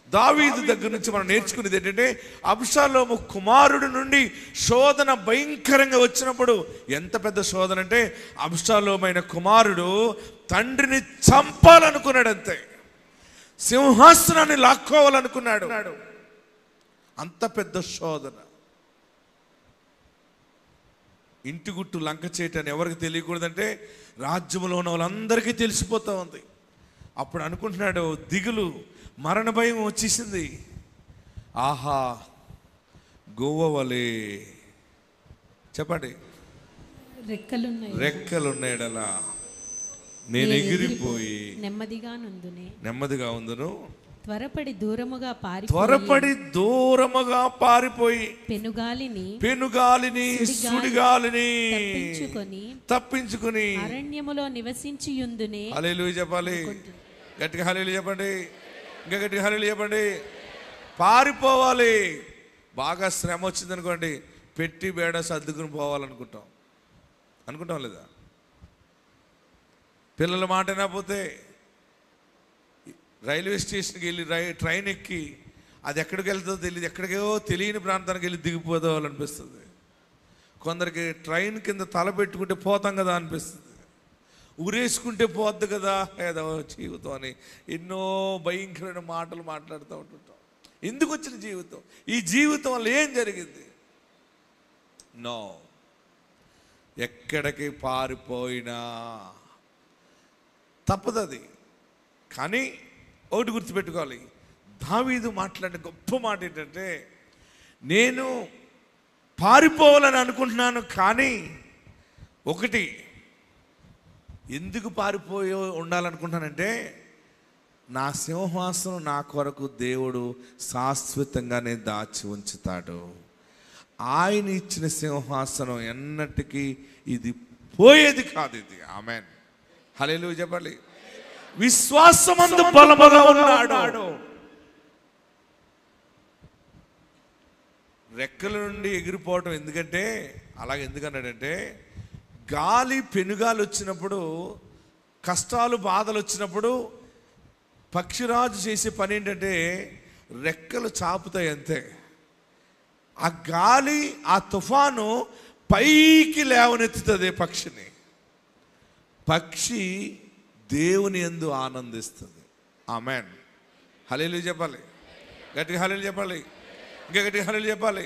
దావీదు దగ్గర నుంచి మనం నేర్చుకునేది ఏంటంటే, అబ్షాలోము కుమారుడు నుండి శోధన భయంకరంగా వచ్చినప్పుడు, ఎంత పెద్ద శోధన అంటే అబ్షాలోమైన కుమారుడు తండ్రిని చంపాలనుకున్నాడు, అంతే. సింహాసనాన్ని లాక్కోవాలనుకున్నాడు. అంత పెద్ద శోధన. ఇంటి గుట్టు లంక చేయటని ఎవరికి తెలియకూడదంటే రాజ్యంలో ఉన్న వాళ్ళందరికీ తెలిసిపోతూ ఉంది. అప్పుడు అనుకుంటున్నాడు, దిగులు, మరణ భయం వచ్చేసింది. ఆహా, గోవవలే చెప్పండి, రెక్కలున్నాయడలా నేను ఎగిరిపోయి నెమ్మదిగా ఉందును, త్వరపడి దూరముగా పారిపోయి పెనుగాలిని సుడిగాలిని తప్పించుకొని అరణ్యములో నివసించియుందునే. హల్లెలూయా చెప్పాలి, గట్టిగా హల్లెలూయా చెప్పండి, ఇంకా గట్టిగా హల్లెలూయా చెప్పండి. పారిపోవాలి. బాగా శ్రమ వచ్చింది అనుకోండి, పెట్టి బేడ సర్దుకుని అనుకుంటాం లేదా? పిల్లల మాట వినకపోతే రైల్వే స్టేషన్కి వెళ్ళి ట్రైన్ ఎక్కి అది ఎక్కడికి వెళ్తుందో తెలియదు, ఎక్కడికో తెలియని ప్రాంతానికి వెళ్ళి దిగిపోదామనిపిస్తుంది. కొందరికి ట్రైన్ కింద తల పెట్టుకుంటే పోతాం కదా అనిపిస్తుంది, ఊరేసుకుంటే పోద్దు కదా ఏదో జీవితం అని ఎన్నో భయంకరమైన మాటలు మాట్లాడుతూ ఉంటుంటాం. ఎందుకు వచ్చిన జీవితం? ఈ జీవితం వల్ల ఏం జరిగింది? నో, ఎక్కడికి పారిపోయినా తప్పదు అది. కానీ ఒకటి గుర్తుపెట్టుకోవాలి, దావీదు మాట్లాడే గొప్ప మాట ఏంటంటే, నేను పారిపోవాలని అనుకుంటున్నాను, కానీ ఒకటి ఎందుకు పారిపోయి ఉండాలనుకుంటున్నానంటే, నా సింహాసనం నా కొరకు దేవుడు శాశ్వతంగానే దాచి ఉంచుతాడు. ఆయన ఇచ్చిన సింహాసనం ఎన్నటికీ ఇది పోయేది కాదు. ఇది ఆమేన్, హల్లెలూయా చెప్పాలి. విశ్వాసమందు బలముగా ఉన్నాడు. రెక్కల నుండి ఎగిరిపోవటం ఎందుకంటే, ఎందుకన్నాడంటే, గాలి పెనుగాలి వచ్చినప్పుడు, కష్టాలు బాధలు వచ్చినప్పుడు పక్షిరాజు చేసే పని ఏంటంటే రెక్కలు చాపుతాయి, అంతే. ఆ గాలి, ఆ తుఫాను పైకి లేవనెత్తుతుంది పక్షిని. పక్షి దేవుని యందు ఆనందిస్తుంది. ఆమేన్, హల్లెలూయా చెప్పాలి, గట్టిగా హల్లెలూయా చెప్పాలి, ఇంకా గట్టిగా హల్లెలూయా చెప్పాలి.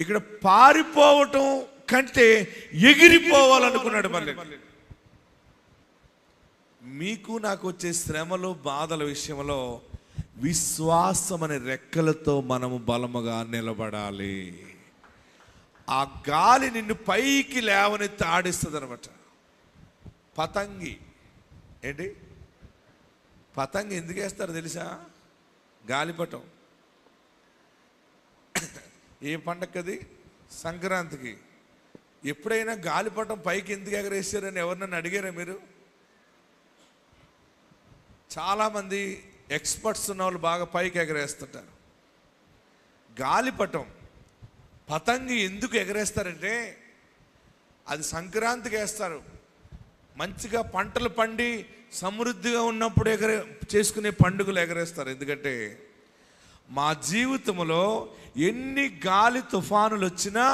ఇక్కడ పారిపోవటం కంటే ఎగిరిపోవాలనుకున్నాడు. మళ్ళీ మీకు నాకు వచ్చే శ్రమలు బాధల విషయంలో విశ్వాసం అనే రెక్కలతో మనము బలముగా నిలబడాలి. ఆ గాలి నిన్ను పైకి లేవనెత్తి ఆడిస్తుంది అనమాట. పతంగి ఏంటి? పతంగి ఎందుకు వేస్తారు తెలుసా? గాలిపటం. ఏ పండగది? సంక్రాంతికి. ఎప్పుడైనా గాలిపటం పైకి ఎందుకు ఎగరేసారని ఎవరినైనా అడిగారా మీరు? చాలామంది ఎక్స్పర్ట్స్ ఉన్న వాళ్ళు బాగా పైకి ఎగరేస్తుంటారు. గాలిపటం, పతంగి ఎందుకు ఎగరేస్తారంటే, అది సంక్రాంతికి వేస్తారు. మంచిగా పంటలు పండి సమృద్ధిగా ఉన్నప్పుడు చేసుకునే పండుగలు ఎగరేస్తారు. ఎందుకంటే మా జీవితంలో ఎన్ని గాలి తుఫానులు వచ్చినా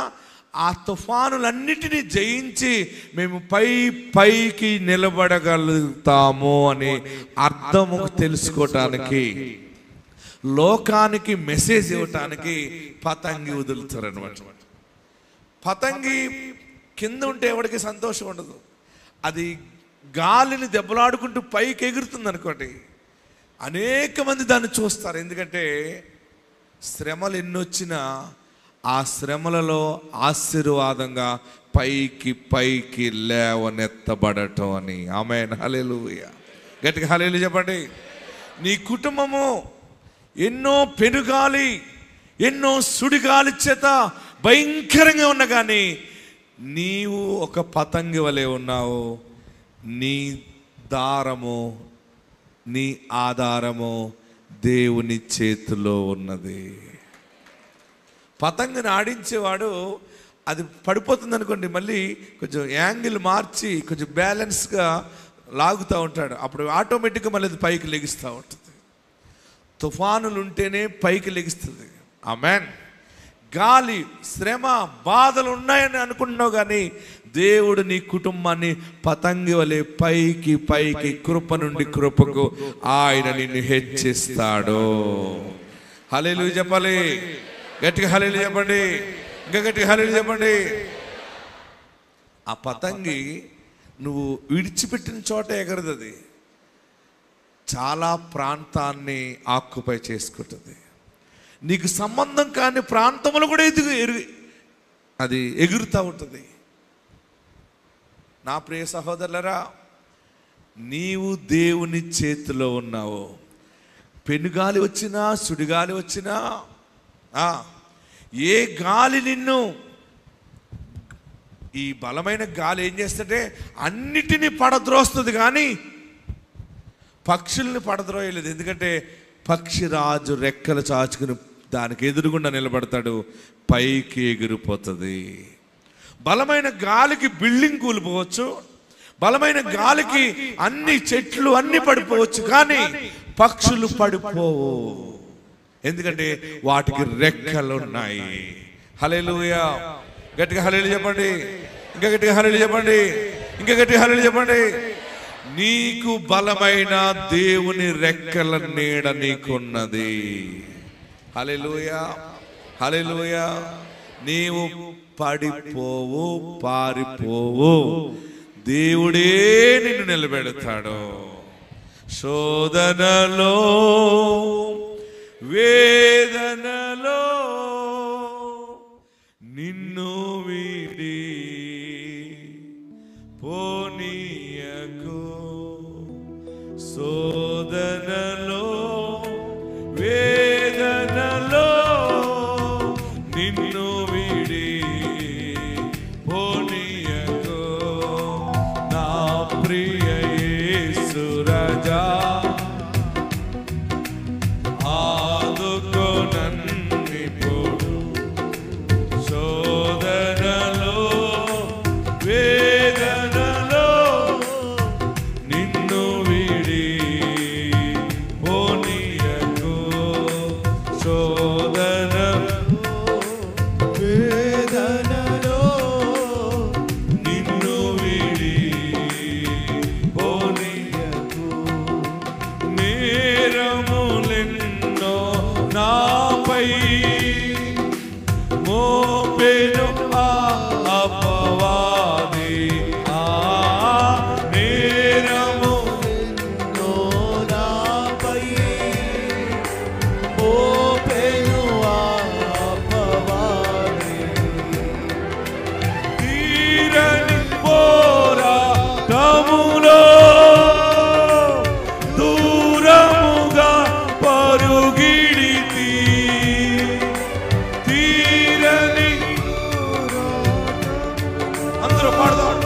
ఆ తుఫానులన్నిటినీ జయించి మేము పైకి నిలబడగలుగుతాము అని అర్థము తెలుసుకోవటానికి లోకానికి మెసేజ్ ఇవ్వటానికి పతంగి వదులుతారు అనమాట. పతంగి కింద ఉంటే ఎవరికి సంతోషం ఉండదు. అది గాలిని దెబ్బలాడుకుంటూ పైకి ఎగురుతుంది అనుకోండి, అనేక మంది దాన్ని చూస్తారు. ఎందుకంటే శ్రమలు ఎన్నొచ్చినా ఆ శ్రమలలో ఆశీర్వాదంగా పైకి పైకి లేవనెత్తబడటం అని. ఆమేన్, హల్లెలూయా. గట్టిగా హల్లెలూయా చెప్పండి. నీ కుటుంబము ఎన్నో పెనుగాలి, ఎన్నో సుడిగాలి చేత భయంకరంగా ఉన్నా కానీ నీవు ఒక పతంగి వలె ఉన్నావు. నీ దారము, నీ ఆధారము దేవుని చేతిలో ఉన్నది. పతంగిని ఆడించేవాడు అది పడిపోతుంది అనుకోండి, మళ్ళీ కొంచెం యాంగిల్ మార్చి కొంచెం బ్యాలెన్స్గా లాగుతూ ఉంటాడు. అప్పుడు ఆటోమేటిక్గా మళ్ళీ అది పైకి లెగిస్తూ ఉంటుంది. తుఫానులు ఉంటేనే పైకి లెగిస్తుంది. ఆమేన్. గాలి, శ్రమ, బాధలు ఉన్నాయని అనుకుంటున్నావు కానీ దేవుడు నీ కుటుంబాన్ని పతంగి వలె పైకి పైకి, కృప నుండి కృపకు ఆయన నిన్ను హెచ్చిస్తాడు. హల్లెలూయా చెప్పాలి. గట్టిగా హల్లెలూయా చెప్పండి. ఇంకా గట్టిగా హల్లెలూయా చెప్పండి. ఆ పతంగి నువ్వు విడిచిపెట్టిన చోట ఎగరదు. అది చాలా ప్రాంతాన్ని ఆక్యుపై చేసుకుంటుంది. నీకు సంబంధం కాని ప్రాంతంలో కూడా అది ఎగురుతూ ఉంటుంది. నా ప్రియ సహోదరులరా, నీవు దేవుని చేతిలో ఉన్నావు. పెనుగాలి వచ్చినా, సుడిగాలి వచ్చినా, ఏ గాలి నిన్ను, ఈ బలమైన గాలి ఏం చేస్తుంటే అన్నిటినీ పడద్రోస్తుంది కానీ పక్షుల్ని పడద్రోయలేదు. ఎందుకంటే పక్షిరాజు రెక్కలు చాచుకుని దానికి ఎదురుగుండా నిలబడతాడు, పైకి ఎగిరిపోతుంది. బలమైన గాలికి బిల్డింగ్ కూలిపోవచ్చు, బలమైన గాలికి అన్ని చెట్లు అన్ని పడిపోవచ్చు, కానీ పక్షులు పడిపోవు. ఎందుకంటే వాటికి రెక్కలు ఉన్నాయి. హల్లెలూయా. గట్టిగా హల్లెలూయా చెప్పండి. ఇంకా గట్టిగా హల్లెలూయా చెప్పండి. ఇంకా గట్టిగా హల్లెలూయా చెప్పండి. నీకు బలమైన దేవుని రెక్కల నీడ నీకున్నది. హల్లెలూయా, హల్లెలూయా. నీవు పడిపోవు, పారిపోవు. దేవుడే నిన్ను నిలబెడతాడు. శోధనలో, వేదనలో నిన్ను వీడి పోనీయకు. శోధనలో, వేదనలో నిన్ను వీడి పోనీయకు. నా ప్రియ యేసు రాజా, ఆదుకో నన్నిప్పుడు. శోధనలో, వేదనలో నిన్ను వీడి పోనీయకు. శోధనలో, వేదనలో నిన్ను వీడి పోనీయకు. నేరములెన్నో నాపై మోపెను అపవాది. నేరములెన్నో నాపై మోపెను అపవాది. తీరని పోరాటములో దూరముగా పరుగిడితి. తీరని, అందరూ పాడదాం.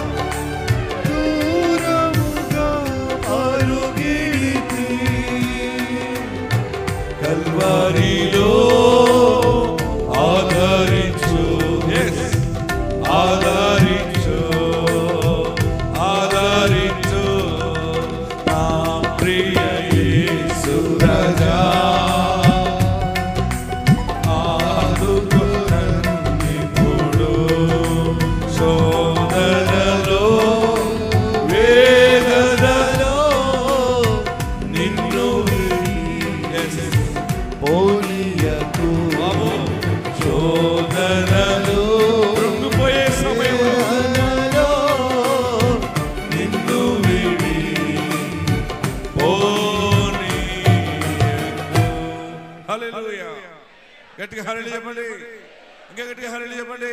దూరముగా పరుగిడితి. కల్వరిలో ఆదరించు, ఆదరించు, ఆదరించు. గట్టిగా హల్లెలూయా చెప్పండి. ఇంకా గట్టిగా హల్లెలూయా చెప్పండి.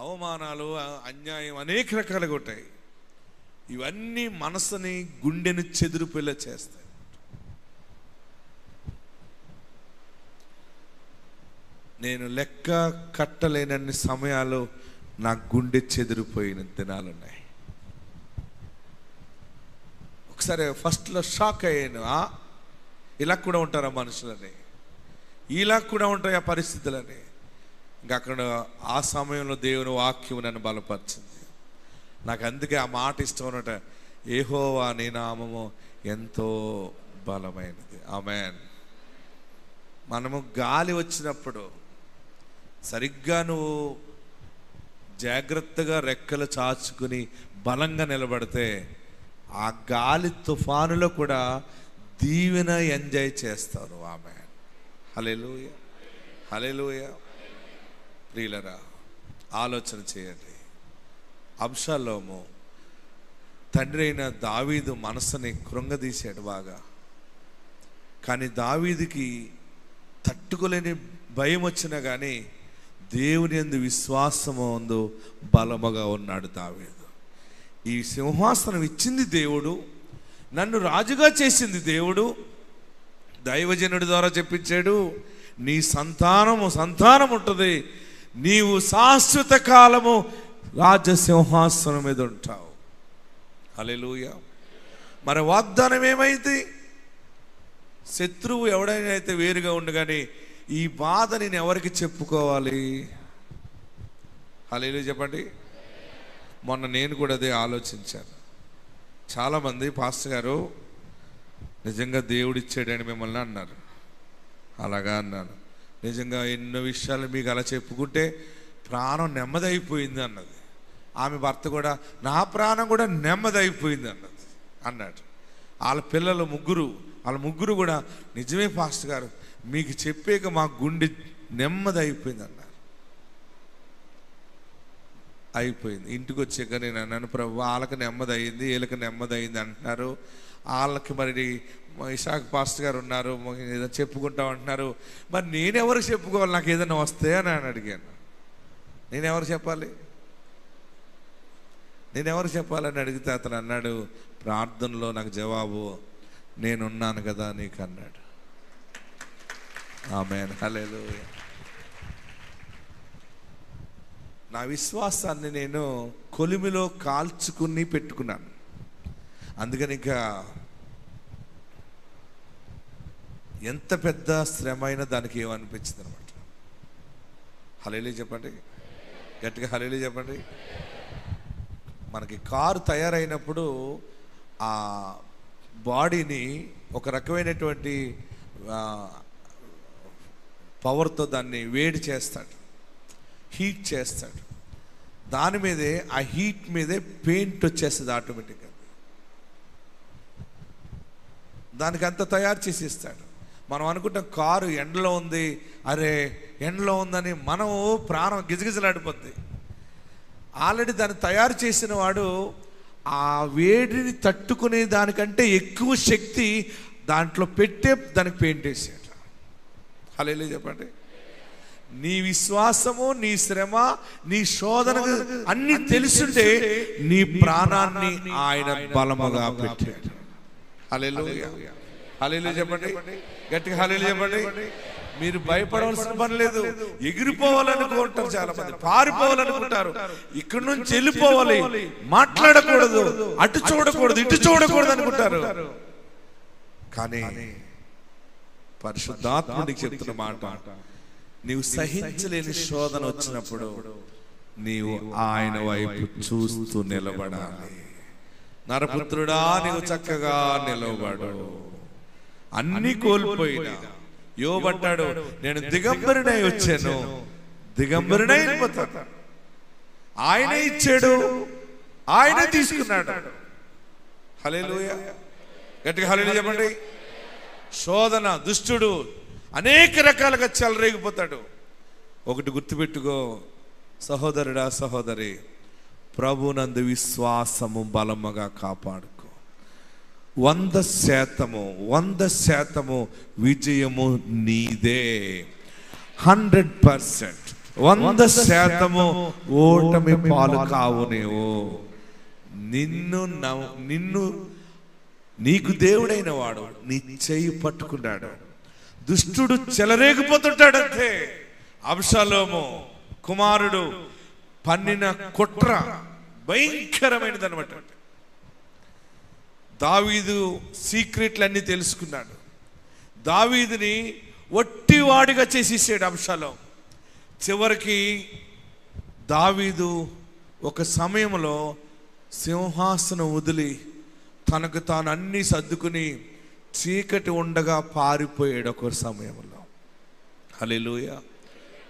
అవమానాలు, అన్యాయం అనేక రకాలుగా ఉంటాయి. ఇవన్నీ మనసుని, గుండెని చెదిరిపోయేలా చేస్తాయి. నేను లెక్క కట్టలేనన్ని సమయాలు నా గుండె చెదిరిపోయిన దినాలున్నాయి. ఒకసారి ఫస్ట్లో షాక్ అయ్యాను. ఇలా కూడా ఉంటారా మనుషులని, ఇలా కూడా ఉంటాయి ఆ పరిస్థితులని. ఇంకా అక్కడ ఆ సమయంలో దేవుని వాక్యం నన్ను బలపరిచింది. నాకు అందుకే ఆ మాట ఇష్టం అన్నట, యెహోవా నీ నామము ఎంతో బలమైనది. ఆమేన్. మనము గాలి వచ్చినప్పుడు సరిగ్గా నువ్వు జాగ్రత్తగా రెక్కలు చాచుకుని బలంగా నిలబడితే ఆ గాలి తుఫానులో కూడా దీవెన ఎంజాయ్ చేస్తారు. ఆమేన్. హల్లెలూయా, హల్లెలూయా. ప్రియులరా, ఆలోచన చేయండి. అబ్షాలోము తండ్రి అయిన దావీదు మనసుని కృంగదీశాడు బాగా. కానీ దావీదుకి తట్టుకోలేని భయం వచ్చినా కానీ దేవుని యందు విశ్వాసము అందు బలముగా ఉన్నాడు దావీదు. ఈ సింహాసనం ఇచ్చింది దేవుడు, నన్ను రాజుగా చేసింది దేవుడు. దైవజనుడి ద్వారా చెప్పించాడు, నీ సంతానం ఉంటుంది, నీవు శాశ్వత కాలము రాజసింహాసనం మీద ఉంటావు. హల్లెలూయా. మరి వాగ్దానం ఏమైంది? శత్రువు ఎవడైనా అయితే వేరుగా ఉండు, కానీ ఈ బాధ నేను ఎవరికి చెప్పుకోవాలి? హల్లెలూయా చెప్పండి. మొన్న నేను కూడా అదే ఆలోచించాను. చాలామంది పాస్టర్ గారు నిజంగా దేవుడిచ్చాడని మిమ్మల్ని అన్నారు. అలాగా అన్నాను. నిజంగా ఎన్నో విషయాలు మీకు అలా చెప్పుకుంటే ప్రాణం నెమ్మది అయిపోయింది అన్నది. ఆమె భర్త కూడా నా ప్రాణం కూడా నెమ్మది అయిపోయింది అన్నాడు. వాళ్ళ పిల్లలు వాళ్ళ ముగ్గురు కూడా నిజమే పాస్టర్ గారు, మీకు చెప్పాక మా గుండె నెమ్మది అయిపోయింది అన్నారు. అయిపోయింది. ఇంటికి వచ్చాక నేను అన్నాను, ప్రభు వాళ్ళకి నెమ్మది అయింది, వీళ్ళకి నెమ్మది అయింది అంటున్నారు. వాళ్ళకి మరి ఇషాక్ పాస్టర్ గారు ఉన్నారు, ఏదో చెప్పుకుంటాం అంటున్నారు. మరి నేనెవరికి చెప్పుకోవాలి? నాకు ఏదైనా వస్తే అని అడిగాను. నేనెవరు చెప్పాలని అడిగితే అతను అన్నాడు, ప్రార్థనలో నాకు జవాబు నేనున్నాను కదా నీకు అన్నాడు. ఆమేన్. హల్లెలూయా. నా విశ్వాసాన్ని నేను కొలిమిలో కాల్చుకుని పెట్టుకున్నాను. అందుకని ఇంకా ఎంత పెద్ద శ్రమ అయినా దానికి ఏమనిపించింది అనమాట. హల్లెలూయా చెప్పండి, గట్టిగా హల్లెలూయా చెప్పండి. మనకి కారు తయారైనప్పుడు ఆ బాడీని ఒక రకమైనటువంటి పవర్తో దాన్ని వేడి చేస్తాడు, హీట్ చేస్తాడు. దాని మీదే ఆ హీట్ మీదే పెయింట్ వచ్చేస్తుంది ఆటోమేటిక్గా. దానికి అంత తయారు చేసి ఇస్తాడు. మనం అనుకుంటాం కారు ఎండలో ఉంది, అరే ఎండలో ఉందని మనం ప్రాణం గిజగిజలాడిపోద్ది. ఆల్రెడీ దాన్ని తయారు చేసిన వాడు ఆ వేడిని తట్టుకునే దానికంటే ఎక్కువ శక్తి దాంట్లో పెట్టే దానికి పెయింట్ వేసాడు. హల్లెలూయా చెప్పండి. నీ విశ్వాసము, నీ శ్రమ, నీ శోధన అన్ని తెలుసుంటే నీ ప్రాణాన్ని ఆయన బలముగా పెట్టాడు. హల్లెలూయా, హల్లెలూయా చెప్పండి, గట్టిగా హల్లెలూయా చెప్పండి. మీరు భయపడవలసిన పని లేదు. ఎగిరిపోవాలనుకుంటారు చాలా మంది, పారిపోవాలనుకుంటారు, ఇక్కడి నుంచి వెళ్ళిపోవాలి, మాట్లాడకూడదు, అటు చూడకూడదు, ఇటు చూడకూడదు అనుకుంటారు. కానీ పరిశుద్ధాత్ముడికి చెప్తున్న మాట, నీవు సహించలేని శోధన వచ్చినప్పుడు నీవు ఆయన వైపు చూస్తూ నిలబడాలి. నరపుత్రుడా, నీవు చక్కగా నిలబడు. అన్ని కోల్పోయినా యోబు అంటాడు, నేను దిగంబరునై వచ్చాను, దిగంబరునై వెళ్ళిపోతాను. ఆయనే ఇచ్చాడు, ఆయనే తీసుకున్నాడు. హల్లెలూయా, గట్టిగా హల్లెలూయా చెప్పండి. శోధన, దుష్టుడు అనేక రకాలుగా చెలరేగిపోతాడు. ఒకటి గుర్తుపెట్టుకో సహోదరుడా, సహోదరి, ప్రభునందు విశ్వాసము బలముగా కాపాడుకో. 100% విజయము నీదే. 100%. 100% ఓటమి పాలు కావు నీవు. నిన్ను నీకు దేవుడైన వాడు నీ చెయ్యి పట్టుకున్నాడు. దుష్టుడు చెలరేగిపోతుంటాడంతే. అబ్షాలోము కుమారుడు పన్నిన కుట్ర భయంకరమైనది అనమాట. దావీదు సీక్రెట్లన్నీ తెలుసుకున్నాడు. దావీదుని ఒట్టివాడిగా చేసేసాడు అబ్షాలోము. చివరికి దావీదు ఒక సమయంలో సింహాసనం వదిలి తనకు తాను అన్నీ సర్దుకుని చీకటి ఉండగా పారిపోయాడు ఒక సమయంలో. హల్లెలూయా,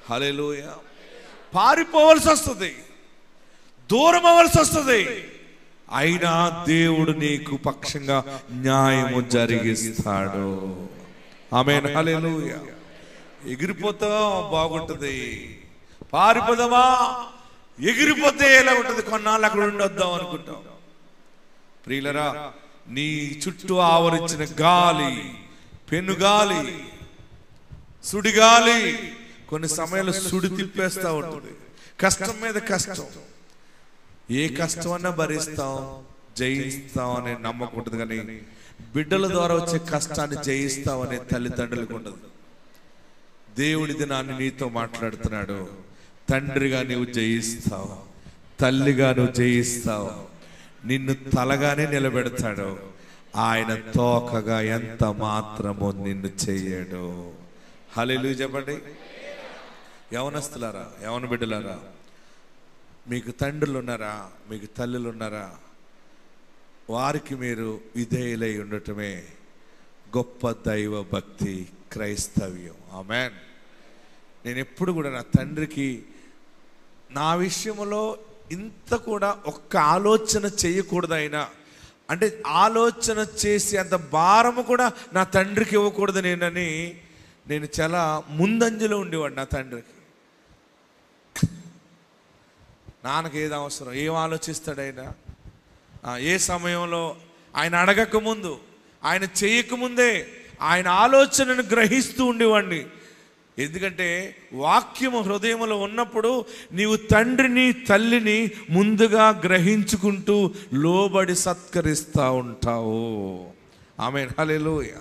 హల్లెలూయా. పారిపోవలసి వస్తుంది, దూరం అవ్వాల్సి వస్తుంది. అయినా దేవుడు నీకు పక్షంగా న్యాయము జరిగిస్తాడు. ఆమేన్, హల్లెలూయా. ఎగిరిపోతాం బాగుంటుంది, పారిపోదామా ఎగిరిపోతే ఎలా ఉంటుంది, కొన్నాళ్ళు అక్కడ ఉండొద్దాం అనుకుంటాం. ప్రియులరా, నీ చుట్టూ ఆవరించిన గాలి, పెనుగాలి, సుడిగాలి కొన్ని సమయాలు సుడి తిప్పేస్తూ ఉంటుంది. కష్టం మీద కష్టం, ఏ కష్టం అన్నా భరిస్తాం, జయిస్తాం అనే నమ్మకం ఉంటుంది. కానీ బిడ్డల ద్వారా వచ్చే కష్టాన్ని జయిస్తాం అనే తల్లిదండ్రులకు ఉండదు. దేవుడి దినాన్ని నీతో మాట్లాడుతున్నాడు. తండ్రిగా నువ్వు జయిస్తావు, తల్లిగా నువ్వు జయిస్తావు. నిన్ను తలగానే నిలబెడతాడు, ఆయన తోకగా ఎంత మాత్రమో నిన్ను చెయ్యడు. హల్లెలూయా చెప్పండి. యవనస్తులారా, యవన బిడ్డలారా, మీకు తండ్రులు ఉన్నారా, మీకు తల్లులు ఉన్నారా? వారికి మీరు విధేయులై ఉండటమే గొప్ప దైవ భక్తి, క్రైస్తవ్యం. ఆమేన్. నేను ఎప్పుడు కూడా నా తండ్రికి నా విషయంలో ఇంత కూడా ఒక్క ఆలోచన చేయకూడదు. అయినా అంటే ఆలోచన చేసి అంత భారము కూడా నా తండ్రికి ఇవ్వకూడదు నేను చాలా ముందంజలో ఉండేవాడు. నా తండ్రికి నాన్నకి ఏది అవసరం, ఏం ఆలోచిస్తాడు ఆయన, ఏ సమయంలో ఆయన అడగకముందు, ఆయన చేయకముందే ఆయన ఆలోచనను గ్రహిస్తూ ఉండేవాడిని. ఎందుకంటే వాక్యము హృదయంలో ఉన్నప్పుడు నీవు తండ్రిని తల్లిని ముందుగా గ్రహించుకుంటూ లోబడి సత్కరిస్తూ ఉంటావు. ఆమేన్, హల్లెలూయా.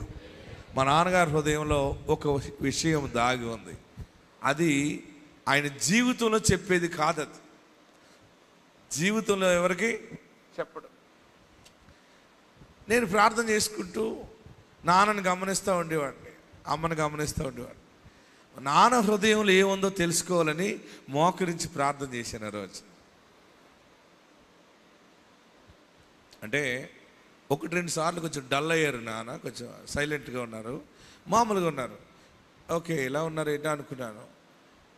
మా నాన్నగారి హృదయంలో ఒక విషయం దాగి ఉంది. అది ఆయన జీవితంలో చెప్పేది కాదు. అది జీవితంలో ఎవరికి చెప్పడం. నేను ప్రార్థన చేసుకుంటూ నాన్నని గమనిస్తూ ఉండేవాడిని, అమ్మని గమనిస్తూ ఉండేవాడిని. నాన్న హృదయంలో ఏముందో తెలుసుకోవాలని మోకరించి ప్రార్థన చేశాను. ఆ రోజు అంటే 1-2 సార్లు కొంచెం డల్ అయ్యారు నాన్న, కొంచెం సైలెంట్గా ఉన్నారు, మామూలుగా ఉన్నారు. ఓకే, ఎలా ఉన్నారు ఏంటో అనుకున్నాను.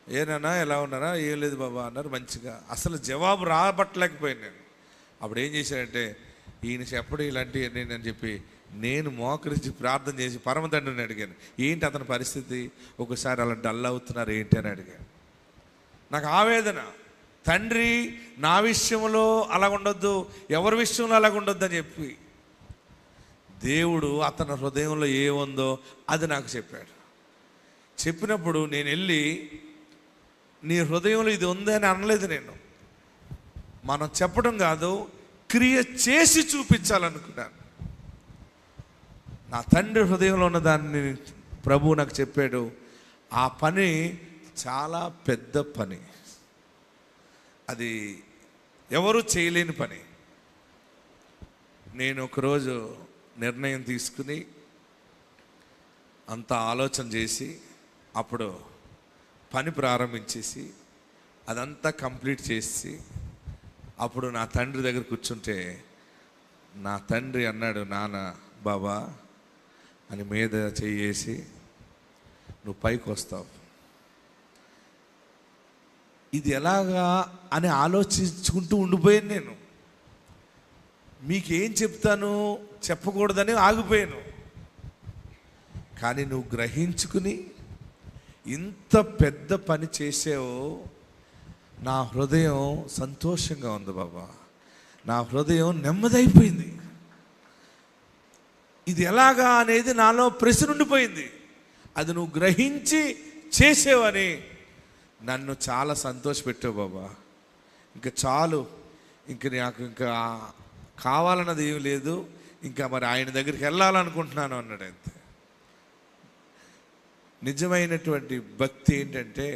ఏనా ఎలా ఉన్నారా, ఏం లేదు బాబా అన్నారు మంచిగా. అసలు జవాబు రాబట్టలేకపోయాను నేను. అప్పుడు ఏం చేశానంటే, ఈయన చెప్పడు ఇలాంటివన్నీ అని చెప్పి నేను మోకరించి ప్రార్థన చేసి పరమ తండ్రిని అడిగాను, ఏంటి అతని పరిస్థితి, ఒకసారి అలా డల్ అవుతున్నారు ఏంటి అని అడిగాను. నాకు ఆవేదన, తండ్రి నా విషయంలో అలాగ ఉండొద్దు, ఎవరి విషయంలో అలాగ ఉండొద్దు అని చెప్పి దేవుడు అతని హృదయంలో ఏముందో అది నాకు చెప్పాడు. చెప్పినప్పుడు నేను వెళ్ళి నీ హృదయంలో ఇది ఉందని అనలేదు. నేను మనం చెప్పడం కాదు, క్రియ చేసి చూపించాలనుకున్నాను. నా తండ్రి హృదయంలో ఉన్న దాన్ని ప్రభువు నాకు చెప్పాడు. ఆ పని చాలా పెద్ద పని, అది ఎవరు చేయలేని పని. నేను ఒకరోజు నిర్ణయం తీసుకుని అంత ఆలోచన చేసి అప్పుడు పని ప్రారంభించేసి అదంతా కంప్లీట్ చేసి అప్పుడు నా తండ్రి దగ్గర కూర్చుంటే నా తండ్రి అన్నాడు, నాన్న బాబా అని మీద చేసి నువ్వు పైకి వస్తావు. ఇది ఎలాగా అని ఆలోచించుకుంటూ ఉండిపోయాను. నేను మీకేం చెప్తాను చెప్పకూడదని ఆగిపోయాను. కానీ నువ్వు గ్రహించుకుని ఇంత పెద్ద పని చేసావు, నా హృదయం సంతోషంగా ఉంది బాబా, నా హృదయం నెమ్మదైపోయింది. ఇది ఎలాగా అనేది నాలో ప్రశ్న ఉండిపోయింది. అది నువ్వు గ్రహించి చేసేవని నన్ను చాలా సంతోషపెట్టావు బాబా. ఇంకా చాలు, ఇంక నాకు ఇంకా కావాలన్నది ఏం లేదు, ఇంకా మరి ఆయన దగ్గరికి వెళ్ళాలనుకుంటున్నాను అన్నాడు. అంతే. నిజమైనటువంటి భక్తి ఏంటంటే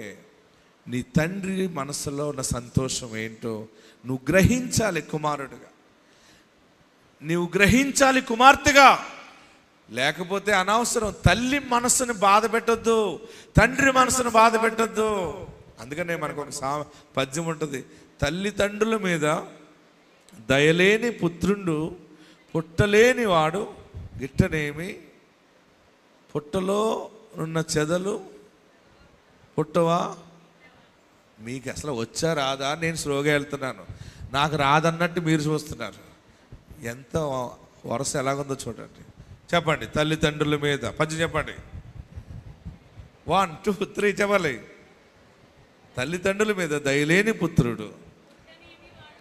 నీ తండ్రి మనసులో ఉన్న సంతోషం ఏంటో నువ్వు గ్రహించాలి కుమారుడిగా, నువ్వు గ్రహించాలి కుమార్తెగా. లేకపోతే అనవసరం తల్లి మనసుని బాధ పెట్టద్దు, తండ్రి మనసును బాధ పెట్టద్దు. అందుకనే మనకు ఒక పద్యం ఉంటుంది, తల్లిదండ్రుల మీద దయలేని పుత్రుండు పుట్టలేని వాడు గిట్టనేమి, పుట్టలో ఉన్న చెదలు పుట్టవా. మీకు అసలు వచ్చా రాదా? నేను స్లోగా వెళ్తున్నాను, నాకు రాదన్నట్టు మీరు చూస్తున్నారు. ఎంత వరస ఎలాగుందో చూడండి. చెప్పండి, తల్లిదండ్రుల మీద పద్యం చెప్పండి. 1 2 3 చెప్పాలి. తల్లిదండ్రుల మీద దయలేని పుత్రుడు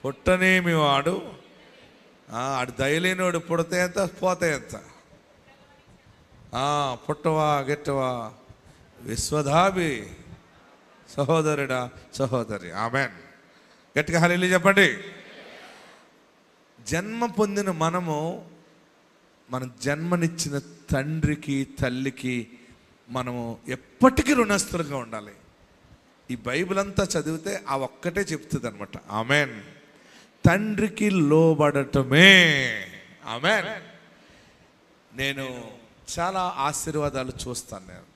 పుట్టనేమి వాడు, ఆడు దయలేనివాడు పుడితే ఎంత పోతే ఎంత. పుట్టవా గిట్టవా విశ్వధాభి సహోదరుడా సహోదరి. ఆమెన్. గట్టిగా హల్లెలూయా చెప్పండి. జన్మ పొందిన మనము మన జన్మనిచ్చిన తండ్రికి తల్లికి మనము ఎప్పటికీ రుణస్థులుగా ఉండాలి. ఈ బైబిల్ అంతా చదివితే ఆ ఒక్కటే చెప్తుంది అనమాట. ఆమెన్. తండ్రికి లోబడటమే. ఆమెన్. నేను చాలా ఆశీర్వాదాలు చూస్తాను. నేను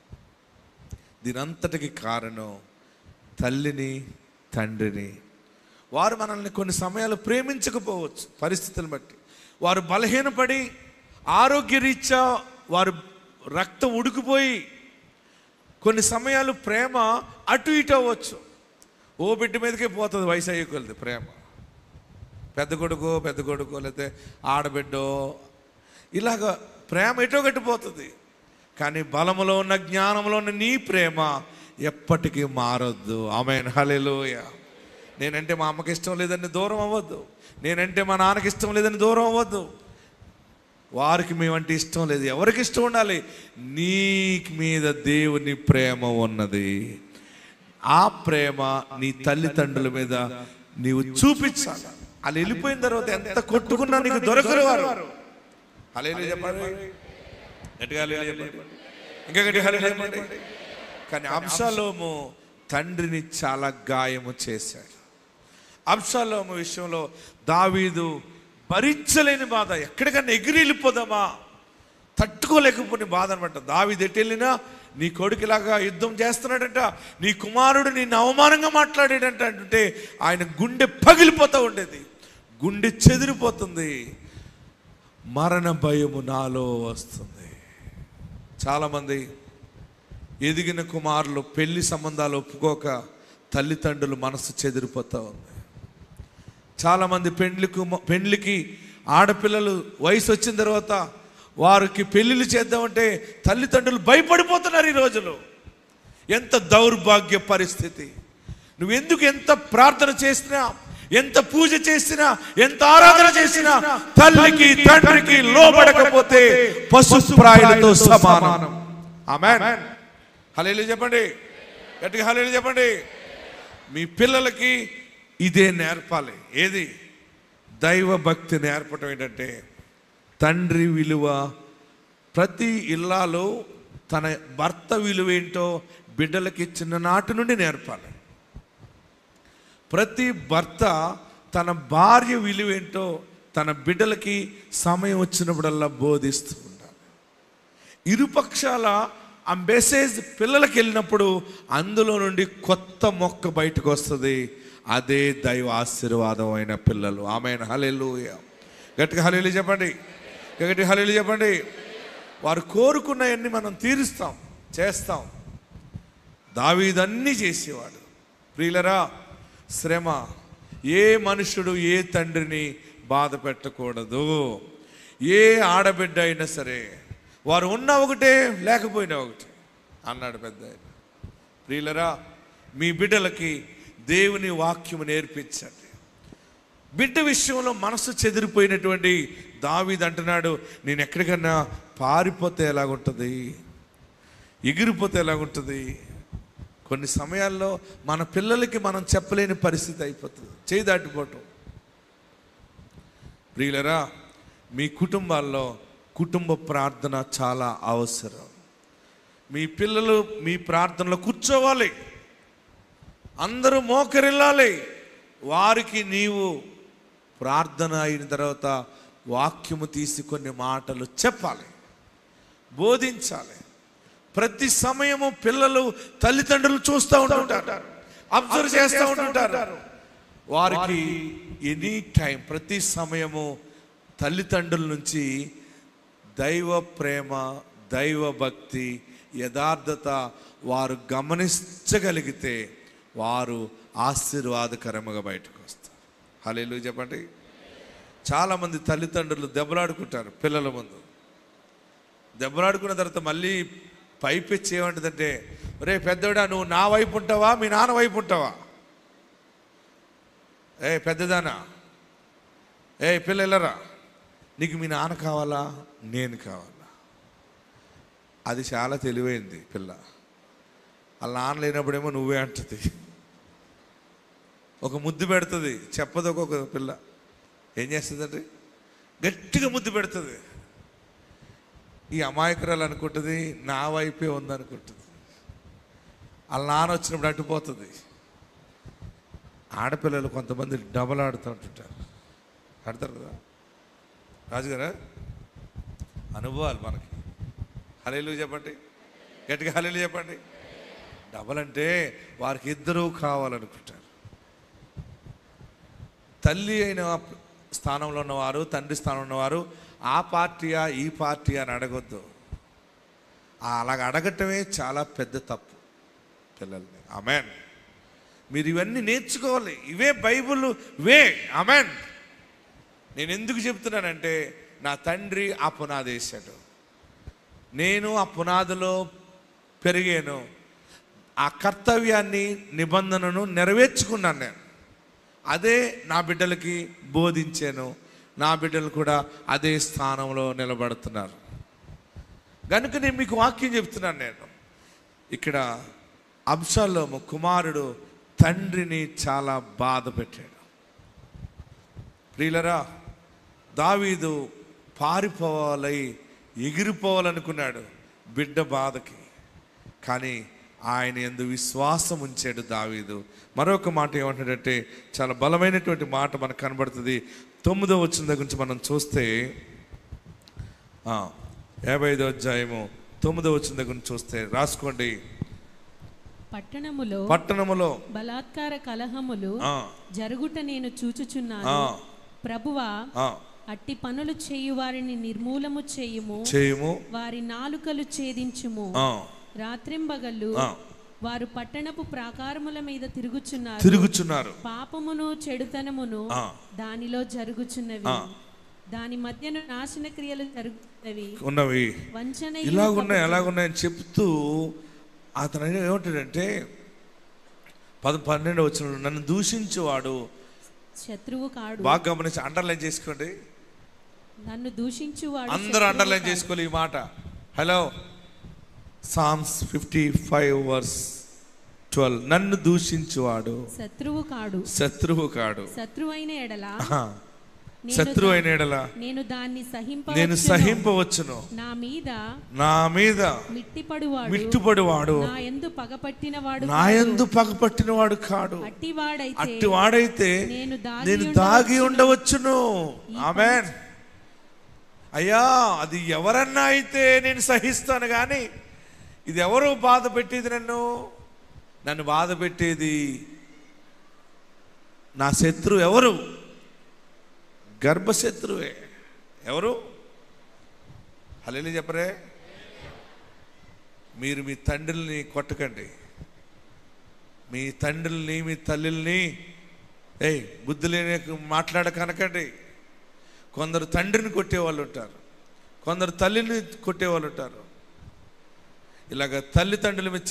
దీనంతటికి కారణం తల్లిని తండ్రిని. వారు మనల్ని కొన్ని సమయాలు ప్రేమించకపోవచ్చు, పరిస్థితులను బట్టి. వారు బలహీనపడి ఆరోగ్యరీత్యా వారు రక్తం ఉడికిపోయి కొన్ని సమయాలు ప్రేమ అటు ఇటు అవ్వచ్చు. ఓ బిడ్డ మీదకే పోతుంది వయసు అయ్యేకొలది ప్రేమ. పెద్ద కొడుకో లేకపోతే ఆడబిడ్డో ఇలాగ ప్రేమ ఎటో గట్టిపోతుంది. కానీ బలములో ఉన్న జ్ఞానంలో ఉన్న నీ ప్రేమ ఎప్పటికీ మారొద్దు. ఆమేన్. హల్లెలూయా. నేనంటే మా అమ్మకి ఇష్టం లేదని దూరం అవ్వద్దు, నేనంటే మా నాన్నకి ఇష్టం లేదని దూరం అవ్వద్దు. వారికి మేమంటే ఇష్టం లేదు, ఎవరికి ఇష్టం ఉండాలి? నీ మీద దేవుని ప్రేమ ఉన్నది. ఆ ప్రేమ నీ తల్లిదండ్రుల మీద నీవు చూపించాలి. వాళ్ళు వెళ్ళిపోయిన తర్వాత ఎంత కొట్టుకున్నా నీకు దొరకరు వారు. హల్లెలూయా చెప్పండి. గట్టిగా హల్లెలూయా చెప్పండి. ఇంకా గట్టిగా హల్లెలూయా చెప్పండి. కానీ అబ్షాలోము తండ్రిని చాలా గాయము చేశాడు. అబ్షాలోము విషయంలో దావీదు భరించలేని బాధ, ఎక్కడికన్నా ఎగిరి వెళ్ళిపోదామా, తట్టుకోలేకపోయిన బాధ అనమాట. దావీదు ఎటు వెళ్ళినా నీ కొడుకులాగా యుద్ధం చేస్తున్నాడంట, నీ కుమారుడు నిన్ను అవమానంగా మాట్లాడాడంట అంటే ఆయన గుండె పగిలిపోతూ ఉండేది, గుండె చెదిరిపోతుంది, మరణ భయము నాలో వస్తుంది. చాలామంది ఎదిగిన కుమారులు పెళ్లి సంబంధాలు ఒప్పుకోక తల్లిదండ్రులు మనసు చెదిరిపోతూ ఉంది. చాలామంది పెండ్లికి ఆడపిల్లలు వయసు వచ్చిన తర్వాత వారికి పెళ్ళిళ్ళు చేద్దామంటే తల్లిదండ్రులు భయపడిపోతున్నారు ఈ రోజులో. ఎంత దౌర్భాగ్య పరిస్థితి. నువ్వెందుకు ఎంత ప్రార్థన చేసినా, ఎంత పూజ చేసినా, ఎంత ఆరాధన చేసినా తల్లికి తండ్రికి లోబడకపోతే పశుప్రాయులతో సమానం. ఆమేన్. హల్లెలూయా చెప్పండి. గట్టిగా హల్లెలూయా చెప్పండి. మీ పిల్లలకి ఇదే నేర్పాలి. ఏది? దైవ భక్తి నేర్పటం. ఏంటంటే తండ్రి విలువ. ప్రతి ఇల్లాలో తన భర్త విలువ ఏంటో బిడ్డలకి చిన్ననాటి నుండి నేర్పాలి. ప్రతి భర్త తన భార్య విలువ ఏంటో తన బిడ్డలకి సమయం వచ్చినప్పుడల్లా బోధిస్తూ ఉండాలి. ఇరుపక్షాల ఆ మెసేజ్ పిల్లలకి వెళ్ళినప్పుడు అందులో నుండి కొత్త మొక్క బయటకు వస్తుంది. అదే దైవ ఆశీర్వాదం అయిన పిల్లలు. ఆమేన్. హల్లెలూయా. గట్టిగా హల్లెలూయా చెప్పండి. గట్టిగా హల్లెలూయా చెప్పండి. వారు కోరుకున్నవన్నీ మనం తీరుస్తాం, చేస్తాం. దావీదన్నీ చేసేవాడు. ప్రియులరా, శ్రమ ఏ మనుషుడు ఏ తండ్రిని బాధ పెట్టకూడదు. ఏ ఆడబిడ్డ అయినా సరే వారు ఉన్న ఒకటే లేకపోయినా ఒకటే అన్నాడు పెద్ద ఆయన. ప్రియులరా, మీ బిడ్డలకి దేవుని వాక్యము నేర్పించండి. బిడ్డ విషయంలో మనసు చెదిరిపోయినటువంటి దావీదు అంటున్నాడు, నేను ఎక్కడికన్నా పారిపోతే ఎలాగుంటుంది, ఎగిరిపోతే ఎలాగుంటుంది. కొన్ని సమయాల్లో మన పిల్లలకి మనం చెప్పలేని పరిస్థితి అయిపోతుంది, చేయి దాటిపోవటం. ప్రియులరా, మీ కుటుంబాల్లో కుటుంబ ప్రార్థన చాలా అవసరం. మీ పిల్లలు మీ ప్రార్థనలో కూర్చోవాలి, అందరూ మోకరిల్లాలి. వారికి నీవు ప్రార్థన అయిన తర్వాత వాక్యము తీసి కొన్ని మాటలు చెప్పాలి, బోధించాలి. ప్రతి సమయము పిల్లలు తల్లిదండ్రులు చూస్తూ ఉంటుంటారు, అబ్జర్వ్ చేస్తూ ఉంటుంటారు. వారికి ఎనీ టైం, ప్రతి సమయము తల్లిదండ్రుల నుంచి దైవ ప్రేమ, దైవ భక్తి, యథార్థత వారు గమనించగలిగితే వారు ఆశీర్వాదకరముగా బయటకు వస్తారు. హల్లెలూయా చెప్పండి. చాలామంది తల్లిదండ్రులు దెబ్బలాడుకుంటారు పిల్లల ముందు. దెబ్బలాడుకున్న తర్వాత మళ్ళీ పైపెచ్చి ఏమంటుందంటే, రే పెద్దోడా, నువ్వు నా వైపు ఉంటావా మీ నాన్న వైపు ఉంటావా? ఏ పెద్దదానా, ఏ పిల్లలరా, నీకు మీ నాన్న కావాలా నేను కావాలా? అది చాలా తెలివైంది పిల్ల. వాళ్ళ నాన్న లేనప్పుడేమో నువ్వే అంటుంది, ఒక ముద్దు పెడుతుంది. చెప్పదు ఒక్కొక్క పిల్ల ఏం చేస్తుందంటే గట్టిగా ముద్దు పెడుతుంది. ఈ అమాయకురాలు అనుకుంటుంది నా వైపే ఉందనుకుంటుంది. వాళ్ళ నాన్న వచ్చినప్పుడు అడ్డుపోతుంది. ఆడపిల్లలు కొంతమంది డబల్ ఆడుతూ ఉంటుంటారు, ఆడతారు కదా రాజుగారా, అనుభవాలు మనకి. హల్లెలూయా చెప్పండి, గట్టిగా హల్లెలూయా చెప్పండి. డబల్ అంటే వారికి ఇద్దరూ కావాలనుకుంటారు. తల్లి అయిన స్థానంలో ఉన్నవారు, తండ్రి స్థానంలో ఉన్నవారు ఆ పార్టీయా ఈ పార్టీ అని అడగొద్దు. అలాగ అడగటమే చాలా పెద్ద తప్పు పిల్లల్ని. ఆమెన్. మీరు ఇవన్నీ నేర్చుకోవాలి, ఇవే బైబిల్ వే. ఆమెన్. నేను ఎందుకు చెప్తున్నానంటే, నా తండ్రి ఆ పునాది వేశాడు, నేను ఆ పునాదిలో పెరిగాను, ఆ కర్తవ్యాన్ని నిబంధనను నెరవేర్చుకున్నాను. నేను అదే నా బిడ్డలకి బోధించాను. నా బిడ్డలు కూడా అదే స్థానంలో నిలబడుతున్నారు. కనుక నేను మీకు వాక్యం చెప్తున్నాను. నేను ఇక్కడ అబ్షాలోము కుమారుడు తండ్రిని చాలా బాధ పెట్టాడు. ప్రియులరా, దావీదు పారిపోవాలి, ఎగిరిపోవాలనుకున్నాడు బిడ్డ బాధకి, కానీ ఆయన యందు విశ్వాసం ఉంచాడు దావీదు. మరొక మాట ఏమంటాడంటే, చాలా బలమైనటువంటి మాట మనకు కనబడుతుంది. 9వ వచనం దగ్గర నుంచి మనం చూస్తే, 55వ అధ్యాయము 9వ వచనం దగ్గర నుంచి చూస్తే, రాసుకోండి. పట్టణములో బలాత్కార కలహములు జరుగుట నేను చూచుచున్నాను. ప్రభువా, అట్టి పనులు చేయు వారిని నిర్మూలము చేయుము, వారి నాలుకలు ఛేదించుము. రాత్రింబగళ్ళు వారు పట్టణపు ప్రాకారముల మీద తిరుగుచున్నారు. పాపమును చెడుతనమును దానిలో జరుగుచున్నవి, దాని మధ్యన నాశన క్రియలు జరుగుతున్నవి, వంచన ఇలాగున్నాయని చెప్తూ అతను ఏమంటాడంటే 12వ వచనంలో, నన్ను దూషించువాడు శత్రువు కాడు. బాగా గమనించి అండర్లైన్ చేసుకోండి. నన్ను దూషించువాడు, అందరూ అండర్లైన్ చేసుకోవాలి ఈ మాట. హలో, Psalms 55 verse 12, నన్ను దూషించువాడు శత్రువు కాడు. శత్రువైన ఎడల నేను సహింపవచ్చును. నా మీద మిట్టుపడువాడు నా యందు పగపట్టినవాడు కాడు. అట్టివాడైతే నేను దాగి ఉండవచ్చును. ఆమేన్. అయ్యా, అది ఎవరన్నా అయితే నేను సహిస్తాను, కానీ ఇది ఎవరు బాధ పెట్టేది? నన్ను బాధ పెట్టేది నా శత్రువు. ఎవరు? గర్భశత్రువే. ఎవరు? హల్లెలూయా చెప్పరే. మీరు మీ తండ్రుల్ని కొట్టకండి, మీ తండ్రుల్ని మీ తల్లుల్ని బుద్ధి లేని మాట్లాడకనకండి. కొందరు తండ్రిని కొట్టేవాళ్ళు ఉంటారు, కొందరు తల్లిని కొట్టేవాళ్ళు ఉంటారు. ఇలాగ తల్లిదండ్రుల మీద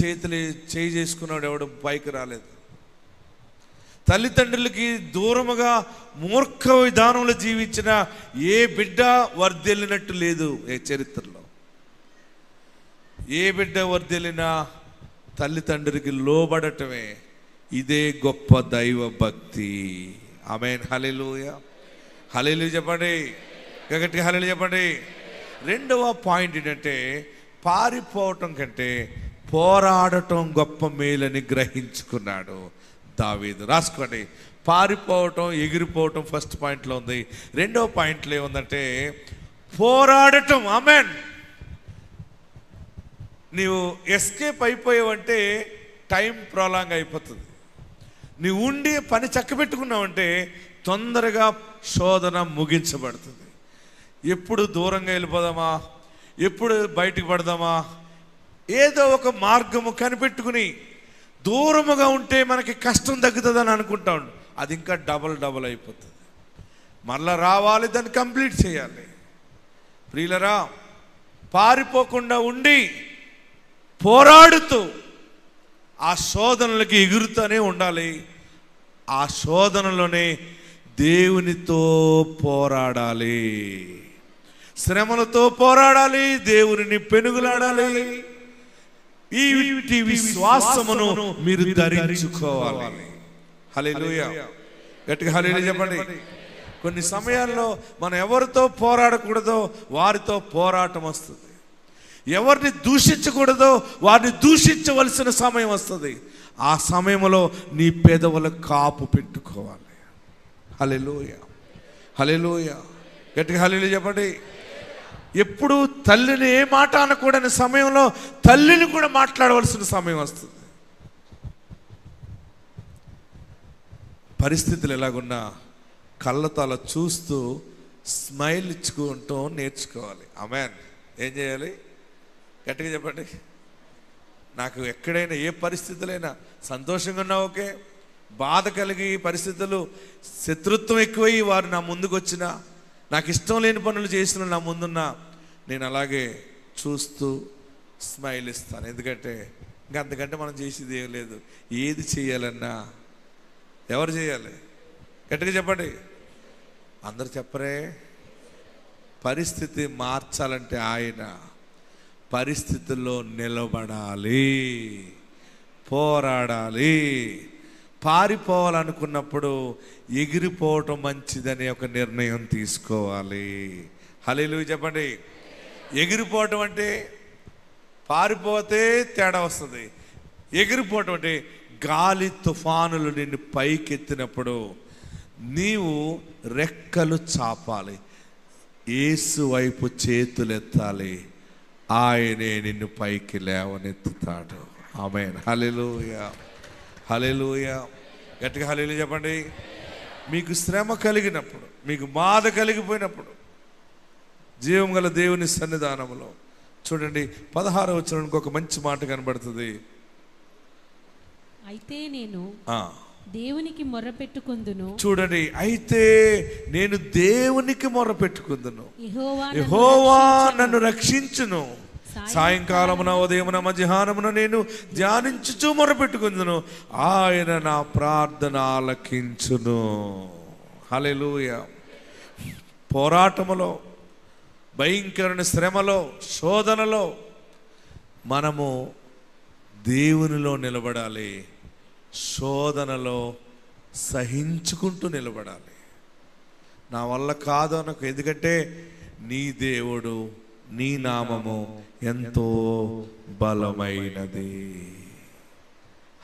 చేయి చేసుకున్నాడు ఎవడు పైకి రాలేదు. తల్లిదండ్రులకి దూరముగా మూర్ఖ విధానంలో జీవించిన ఏ బిడ్డ వర్ధిల్లినట్టు లేదు ఏ చరిత్రలో. ఏ బిడ్డ వర్ధిల్లినా తల్లిదండ్రులకి లోబడటమే, ఇదే గొప్ప దైవ భక్తి. ఆమేన్. హల్లెలూయా. హల్లెలూయా చెప్పండి, గట్టిగా హల్లెలూయా చెప్పండి. రెండవ పాయింట్ ఏంటంటే, పారిపోవటం కంటే పోరాడటం గొప్ప మేలని గ్రహించుకున్నాడు దావీదు. రాసుకోండి, పారిపోవటం ఎగిరిపోవటం ఫస్ట్ పాయింట్లో ఉంది. రెండవ పాయింట్లో ఏముందంటే పోరాడటం. ఆమేన్. నీవు ఎస్కేప్ అయిపోయావంటే టైం ప్రొలాంగ్ అయిపోతుంది. నీవు ఉండి పని చక్కబెట్టుకున్నావంటే తొందరగా శోధన ముగించబడుతుంది. ఎప్పుడు దూరంగా వెళ్ళిపోదామా, ఎప్పుడు బయటికి పడదామా, ఏదో ఒక మార్గము కనిపెట్టుకుని దూరముగా ఉంటే మనకి కష్టం తగ్గుతుందని అనుకుంటా ఉండు. అది ఇంకా డబల్ అయిపోతుంది. మళ్ళా రావాలి, దాన్ని కంప్లీట్ చేయాలి. ప్రియులరా, పారిపోకుండా ఉండి పోరాడుతూ ఆ శోధనలకి ఎగురుతూనే ఉండాలి. ఆ శోధనలోనే దేవునితో పోరాడాలి, శ్రమలతో పోరాడాలి, దేవుని పెనుగులాడాలి. ఈ విశ్వాసమును మీరు ధరించుకోవాలి. హల్లెలూయా. గట్టిగా హల్లెలూయా చెప్పండి. కొన్ని సమయాల్లో మనం ఎవరితో పోరాడకూడదో వారితో పోరాటం వస్తుంది. ఎవరిని దూషించకూడదో వారిని దూషించవలసిన సమయం వస్తుంది. ఆ సమయంలో నీ పెదవుల కాపు పెట్టుకోవాలి. హల్లెలూయా. హల్లెలూయా. గట్టిగా హల్లెలూయా చెప్పండి. ఎప్పుడు తల్లిని ఏ మాట అనకూడని సమయంలో తల్లిని కూడా మాట్లాడవలసిన సమయం వస్తుంది. పరిస్థితులు ఎలాగున్నా కళ్ళతో అలా చూస్తూ స్మైల్ ఇచ్చుకుంటూ నేర్చుకోవాలి. ఆమేన్. ఏం చేయాలి? గట్టిగా చెప్పండి. నాకు ఎక్కడైనా ఏ పరిస్థితులైనా సంతోషంగా ఉన్నా ఓకే, బాధ కలిగి పరిస్థితులు శత్రుత్వం ఎక్కువై వారు నా ముందుకు వచ్చినా, నాకు ఇష్టం లేని పనులు చేసిన నా ముందున్నా, నేను అలాగే చూస్తూ స్మైల్ ఇస్తాను. ఎందుకంటే ఇంకా అంతకంటే మనం చేసేది ఏం లేదు. ఏది చేయాలన్నా ఎవరు చేయాలి? గట్టిగా చెప్పండి. అందరు చెప్పరే. పరిస్థితి మార్చాలంటే ఆయన పరిస్థితుల్లో నిలబడాలి, పోరాడాలి. పారిపోవాలనుకున్నప్పుడు ఎగిరిపోవటం మంచిదని ఒక నిర్ణయం తీసుకోవాలి. హల్లెలూయా చెప్పండి. ఎగిరిపోవటం అంటే పారిపోతే తేడా వస్తుంది. ఎగిరిపోవటం అంటే గాలి తుఫానులు నిన్ను పైకెత్తినప్పుడు నీవు రెక్కలు చాపాలి, యేసు వైపు చేతులు ఎత్తాలి, ఆయనే నిన్ను పైకి లేవనెత్తుతాడు. ఆమేన్. హల్లెలూయా. హల్లెలూయా. గట్టిగా హల్లెలూయా చెప్పండి. మీకు శ్రమ కలిగినప్పుడు, మీకు బాధ కలిగిపోయినప్పుడు జీవం గల దేవుని సన్నిధానంలో చూడండి 16వ వచనానికి ఒక మంచి మాట కనబడుతుంది. అయితే నేను దేవునికి మొర్ర పెట్టుకుందును. చూడండి, అయితే నేను దేవునికి మొర్ర పెట్టుకుందును, యెహోవా నన్ను రక్షించును. సాయంకాలమున ఉదయమున మధ్యాహ్నమున నేను ధ్యానించుచు మొర్ర పెట్టుకుందును, ఆయన నా ప్రార్థన ఆలకించును. హల్లెలూయా. పోరాటములో, భయంకరమైన శ్రమలో, శోధనలో మనము దేవునిలో నిలబడాలి, శోధనలో సహించుకుంటూ నిలబడాలి. నా వల్ల కాదు అనకు, ఎందుకంటే నీ దేవుడు, నీ నామము ఎంతో బలమైనది.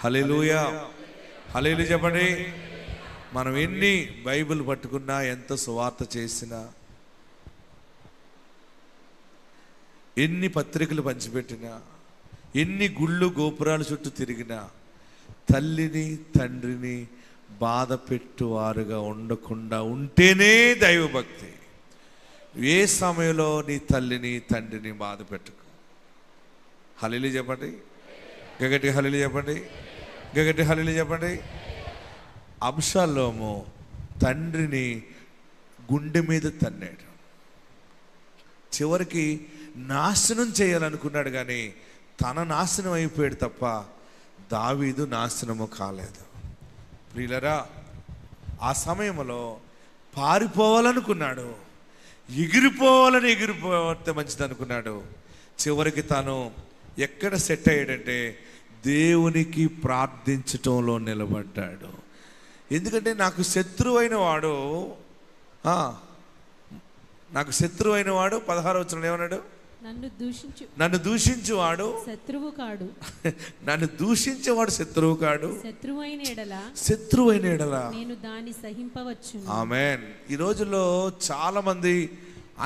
హల్లెలూయా. హల్లెలూయా చెప్పండి. మనం ఎన్ని బైబిల్ పట్టుకున్నా, ఎంత సువార్త చేసినా, ఎన్ని పత్రికలు పంచిపెట్టినా, ఎన్ని గుళ్ళు గోపురాల చుట్టూ తిరిగినా తల్లిని తండ్రిని బాధ పెట్టువారుగా ఉండకుండా ఉంటేనే దైవభక్తి. ఏ సమయంలో నీ తల్లిని తండ్రిని బాధ పెట్టుకో. హల్లెలూయా చెప్పండి. గగటి హల్లెలూయా చెప్పండి. గగటి హల్లెలూయా చెప్పండి. అబ్షాలోము తండ్రిని గుండె మీద తన్నాడు. చివరికి నాశనం చేయాలనుకున్నాడు, కానీ తన నాశనం అయిపోయాడు తప్ప దావీదు నాశనము కాలేదు. ప్రియులరా, ఆ సమయంలో పారిపోవాలనుకున్నాడు, ఎగిరిపోతే మంచిది అనుకున్నాడు. చివరికి తాను ఎక్కడ సెట్ అయ్యాడంటే దేవునికి ప్రార్థించటంలో నిలబడ్డాడు. ఎందుకంటే నాకు శత్రువైన వాడు 16వ వచనంలో ఏమన్నాడు? నన్ను దూషించువాడు శత్రువు కాడు. నన్ను దూషించేవాడు శత్రువు కాడు. శత్రువైన ఎడల నేను దాన్ని సహింపవచ్చు. ఆమేన్. ఈ రోజుల్లో చాలా మంది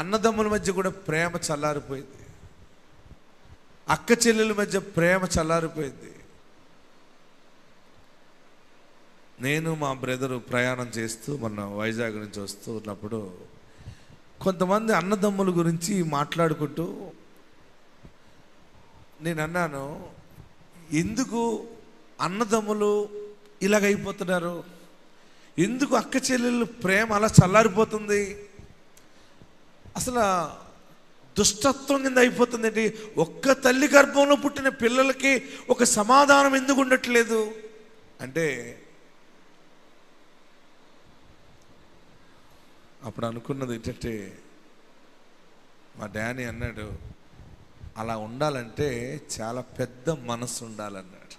అన్నదమ్ముల మధ్య కూడా ప్రేమ చల్లారిపోయింది. అక్క చెల్లెల మధ్య ప్రేమ చల్లారిపోయింది. నేను మా బ్రదరు ప్రయాణం చేస్తూ మొన్న వైజాగ్ నుంచి వస్తూ ఉన్నప్పుడు కొంతమంది అన్నదమ్ముల గురించి మాట్లాడుకుంటూ నేను అన్నాను, ఎందుకు అన్నదమ్ములు ఇలాగైపోతున్నారు? ఎందుకు అక్క చెల్లెళ్ళు ప్రేమ అలా చల్లారిపోతుంది? అసలు దుష్టత్వం కింద అయిపోతుందండి. ఒక్క తల్లి గర్భంలో పుట్టిన పిల్లలకి ఒక సమాధానం ఎందుకు ఉండట్లేదు అంటే, అప్పుడు అనుకున్నది ఏంటంటే, మా డానీ అన్నాడు, అలా ఉండాలంటే చాలా పెద్ద మనసు ఉండాలన్నాడు.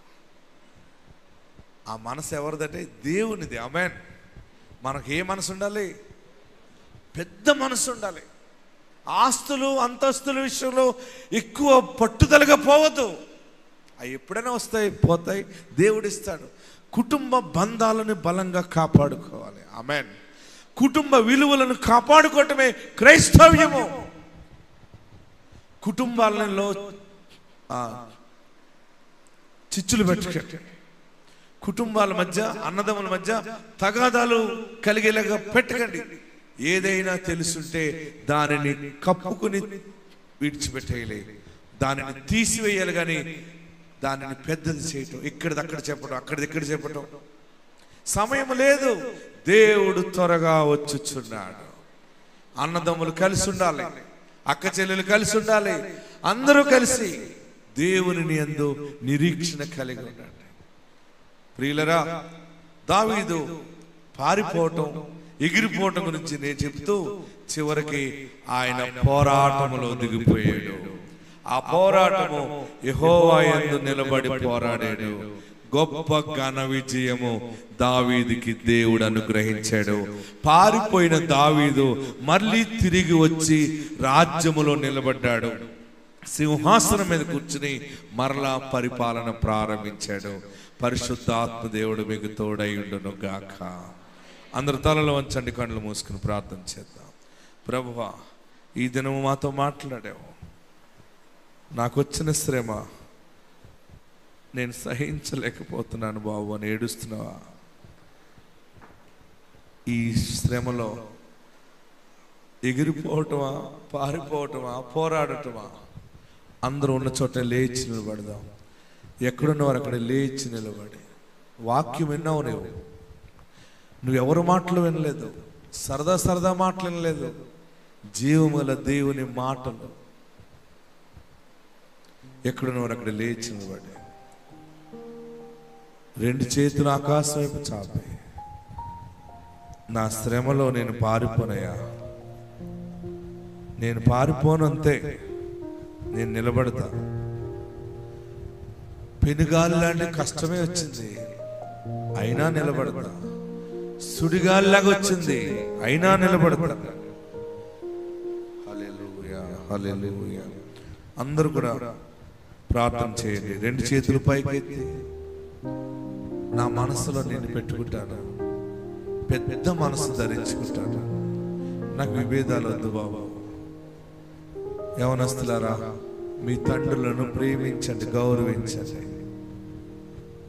ఆ మనసు ఎవరిదంటే దేవునిది. ఆమేన్. మనకు ఏ మనసు ఉండాలి? పెద్ద మనసు ఉండాలి. ఆస్తులు అంతస్తుల విషయంలో ఎక్కువ పట్టుదలగా పోవద్దు. అవి ఎప్పుడైనా వస్తాయి, పోతాయి, దేవుడిస్తాడు. కుటుంబ బంధాలను బలంగా కాపాడుకోవాలి. ఆమేన్. కుటుంబ విలువలను కాపాడుకోవటమే క్రైస్తవ్యము. కుటుంబాలలో చిచ్చులు పెట్టుకోండి. కుటుంబాల మధ్య, అన్నదమ్ముల మధ్య తగాదాలు కలిగేలాగా పెట్టకండి. ఏదైనా తెలుసుంటే దానిని కప్పుకుని విడిచిపెట్టేయాలి, దానిని తీసివేయాలి. కానీ దానిని పెద్దది చేయటం, ఇక్కడిదక్కడ చెప్పటం, అక్కడిక్కడ చెప్పటం సమయం లేదు. దేవుడు త్వరగా వచ్చుచున్నాడు. అన్నదమ్ములు కలిసి ఉండాలి, అక్క చెల్లెలు కలిసి ఉండాలి. అందరూ కలిసి దేవుని యందు నిరీక్షణ కలిగి ఉండండి. ప్రియులరా, దావీదు పారిపోవటం, ఎగిరిపోవటం గురించి నేను చెప్తూ చివరికి ఆయన పోరాటములో దిగిపోయాడు. ఆ పోరాటము యెహోవా యందు నిలబడి పోరాడాడు. గొప్ప ఘన విజయము దావీదుకి దేవుడు అనుగ్రహించాడు. పారిపోయిన దావీదు మళ్ళీ తిరిగి వచ్చి రాజ్యములో నిలబడ్డాడు. సింహాసనం మీద కూర్చుని మరలా పరిపాలన ప్రారంభించాడు. పరిశుద్ధాత్మ దేవుడు మీకు తోడైయుండును గాక. అందరు తలలో వంచండి, కళ్ళు మూసుకుని ప్రార్థన చేద్దాం. ప్రభువా, ఈ దినము మాతో మాట్లాడావు. నాకు వచ్చిన శ్రమ నేను సహించలేకపోతున్నాను బాబు అని ఏడుస్తున్నావా? ఈ శ్రమలో ఎగిరిపోవటమా, పారిపోవటమా, పోరాడటమా? అందరూ ఉన్న చోట లేచి నిలబడదాం. ఎక్కడున్నవారు అక్కడ లేచి నిలబడి వాక్యం విన్నావు. నువ్వెవరు మాటలు వినలేదు, సరదా మాటలు వినలేదు. జీవముల దేవుని మాటలు. ఎక్కడున్నవారు అక్కడ లేచి నిలబడి రెండు చేతులు ఆకాశం వైపు చాపి, నా శ్రమలో నేను పారిపోనయ్యా, నేను పారిపోను, అంతే, నేను నిలబడతా. పెనుగాలి లాంటి కష్టమే వచ్చింది, అయినా నిలబడతా. సుడిగాలిలాగా వచ్చింది, అయినా నిలబడతా. హల్లెలూయా, హల్లెలూయా. అందరూ కూడా ప్రార్థన చేయండి. రెండు చేతులు పైకెత్తి, నా మనసులో నేను పెట్టుకుంటాను, పెద్ద మనసు ధరించుకుంటాను. నాకు విభేదాలు వద్దు బాబు. యవనస్తులారా, మీ తండ్రులను ప్రేమించండి, గౌరవించండి.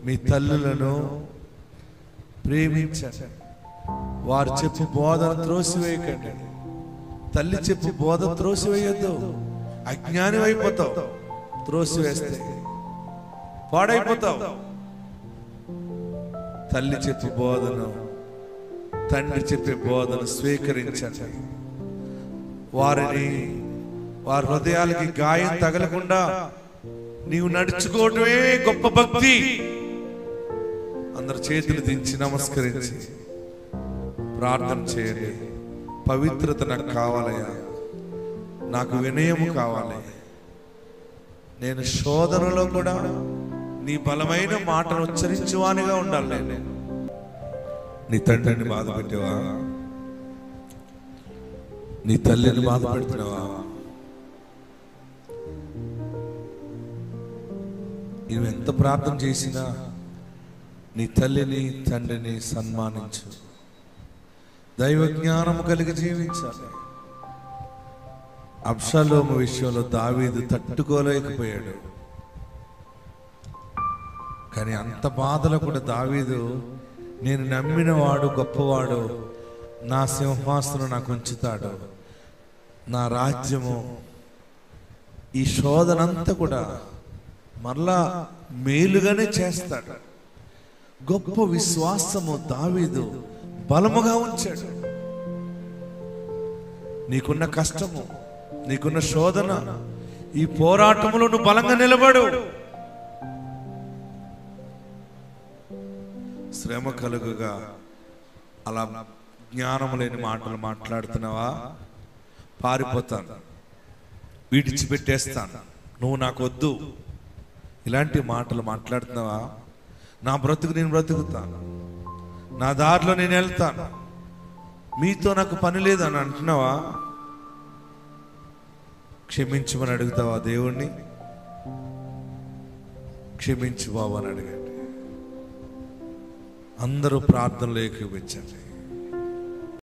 మీ తల్లులను ప్రేమించండి. వారు చెప్పు బోధన త్రోసివేయకండి. తల్లి చెప్పు బోధ త్రోసివేయద్దు. అజ్ఞాని అయిపోతావు, త్రోసివేస్తే పాడైపోతావు. తల్లి చెప్పే బోధను, తండ్రి చెప్పే బోధను స్వీకరించండి. వారి హృదయాలకి గాయం తగలకుండా నీవు నడుచుకోవటమే గొప్ప భక్తి. అందరు చేతులు దించి నమస్కరించి ప్రార్థన చేయండి. పవిత్రత నాకు కావాలయ్యా, నాకు వినయము కావాలి, నేను శోధనలో కూడా నీ బలమైన మాటను ఉచ్చరించువానిగా ఉండాలి. నేను నీ తండ్రిని బాధ పెట్టావా? నీ తల్లిని బాధ పెడుతున్నావా? నువ్వు ఎంత ప్రార్థన చేసినా నీ తల్లిని తండ్రిని సన్మానించు. దైవ జ్ఞానము కలిగి జీవించాలి. అబ్షాలోము విషయంలో దావీదు తట్టుకోలేకపోయాడు. కానీ అంత బాధలో కూడా దావీదు, నేను నమ్మిన వాడు గొప్పవాడు, నా సింహాసనం నాకు ఉంచుతాడు, నా రాజ్యము, ఈ శోధనంతా కూడా మరలా మేలుగానే చేస్తాడు. గొప్ప విశ్వాసము దావీదు బలముగా ఉంచాడు. నీకున్న కష్టము, నీకున్న శోధన, ఈ పోరాటంలో నువ్వు బలంగా నిలబడు. శ్రమ కలుగుగా అలా జ్ఞానము లేని మాటలు మాట్లాడుతున్నావా? పారిపోతాను, విడిచిపెట్టేస్తాను, నువ్వు నాకు వద్దు, ఇలాంటి మాటలు మాట్లాడుతున్నావా? నా బ్రతుకు నేను బ్రతుకుతాను, నా దారిలో నేను వెళ్తాను, మీతో నాకు పని లేదని అంటున్నావా? క్షమించమని అడుగుతావా దేవుణ్ణి? క్షమించు బాబు అని అడగండి. అందరూ ప్రార్థనలు ఏకీభవించండి.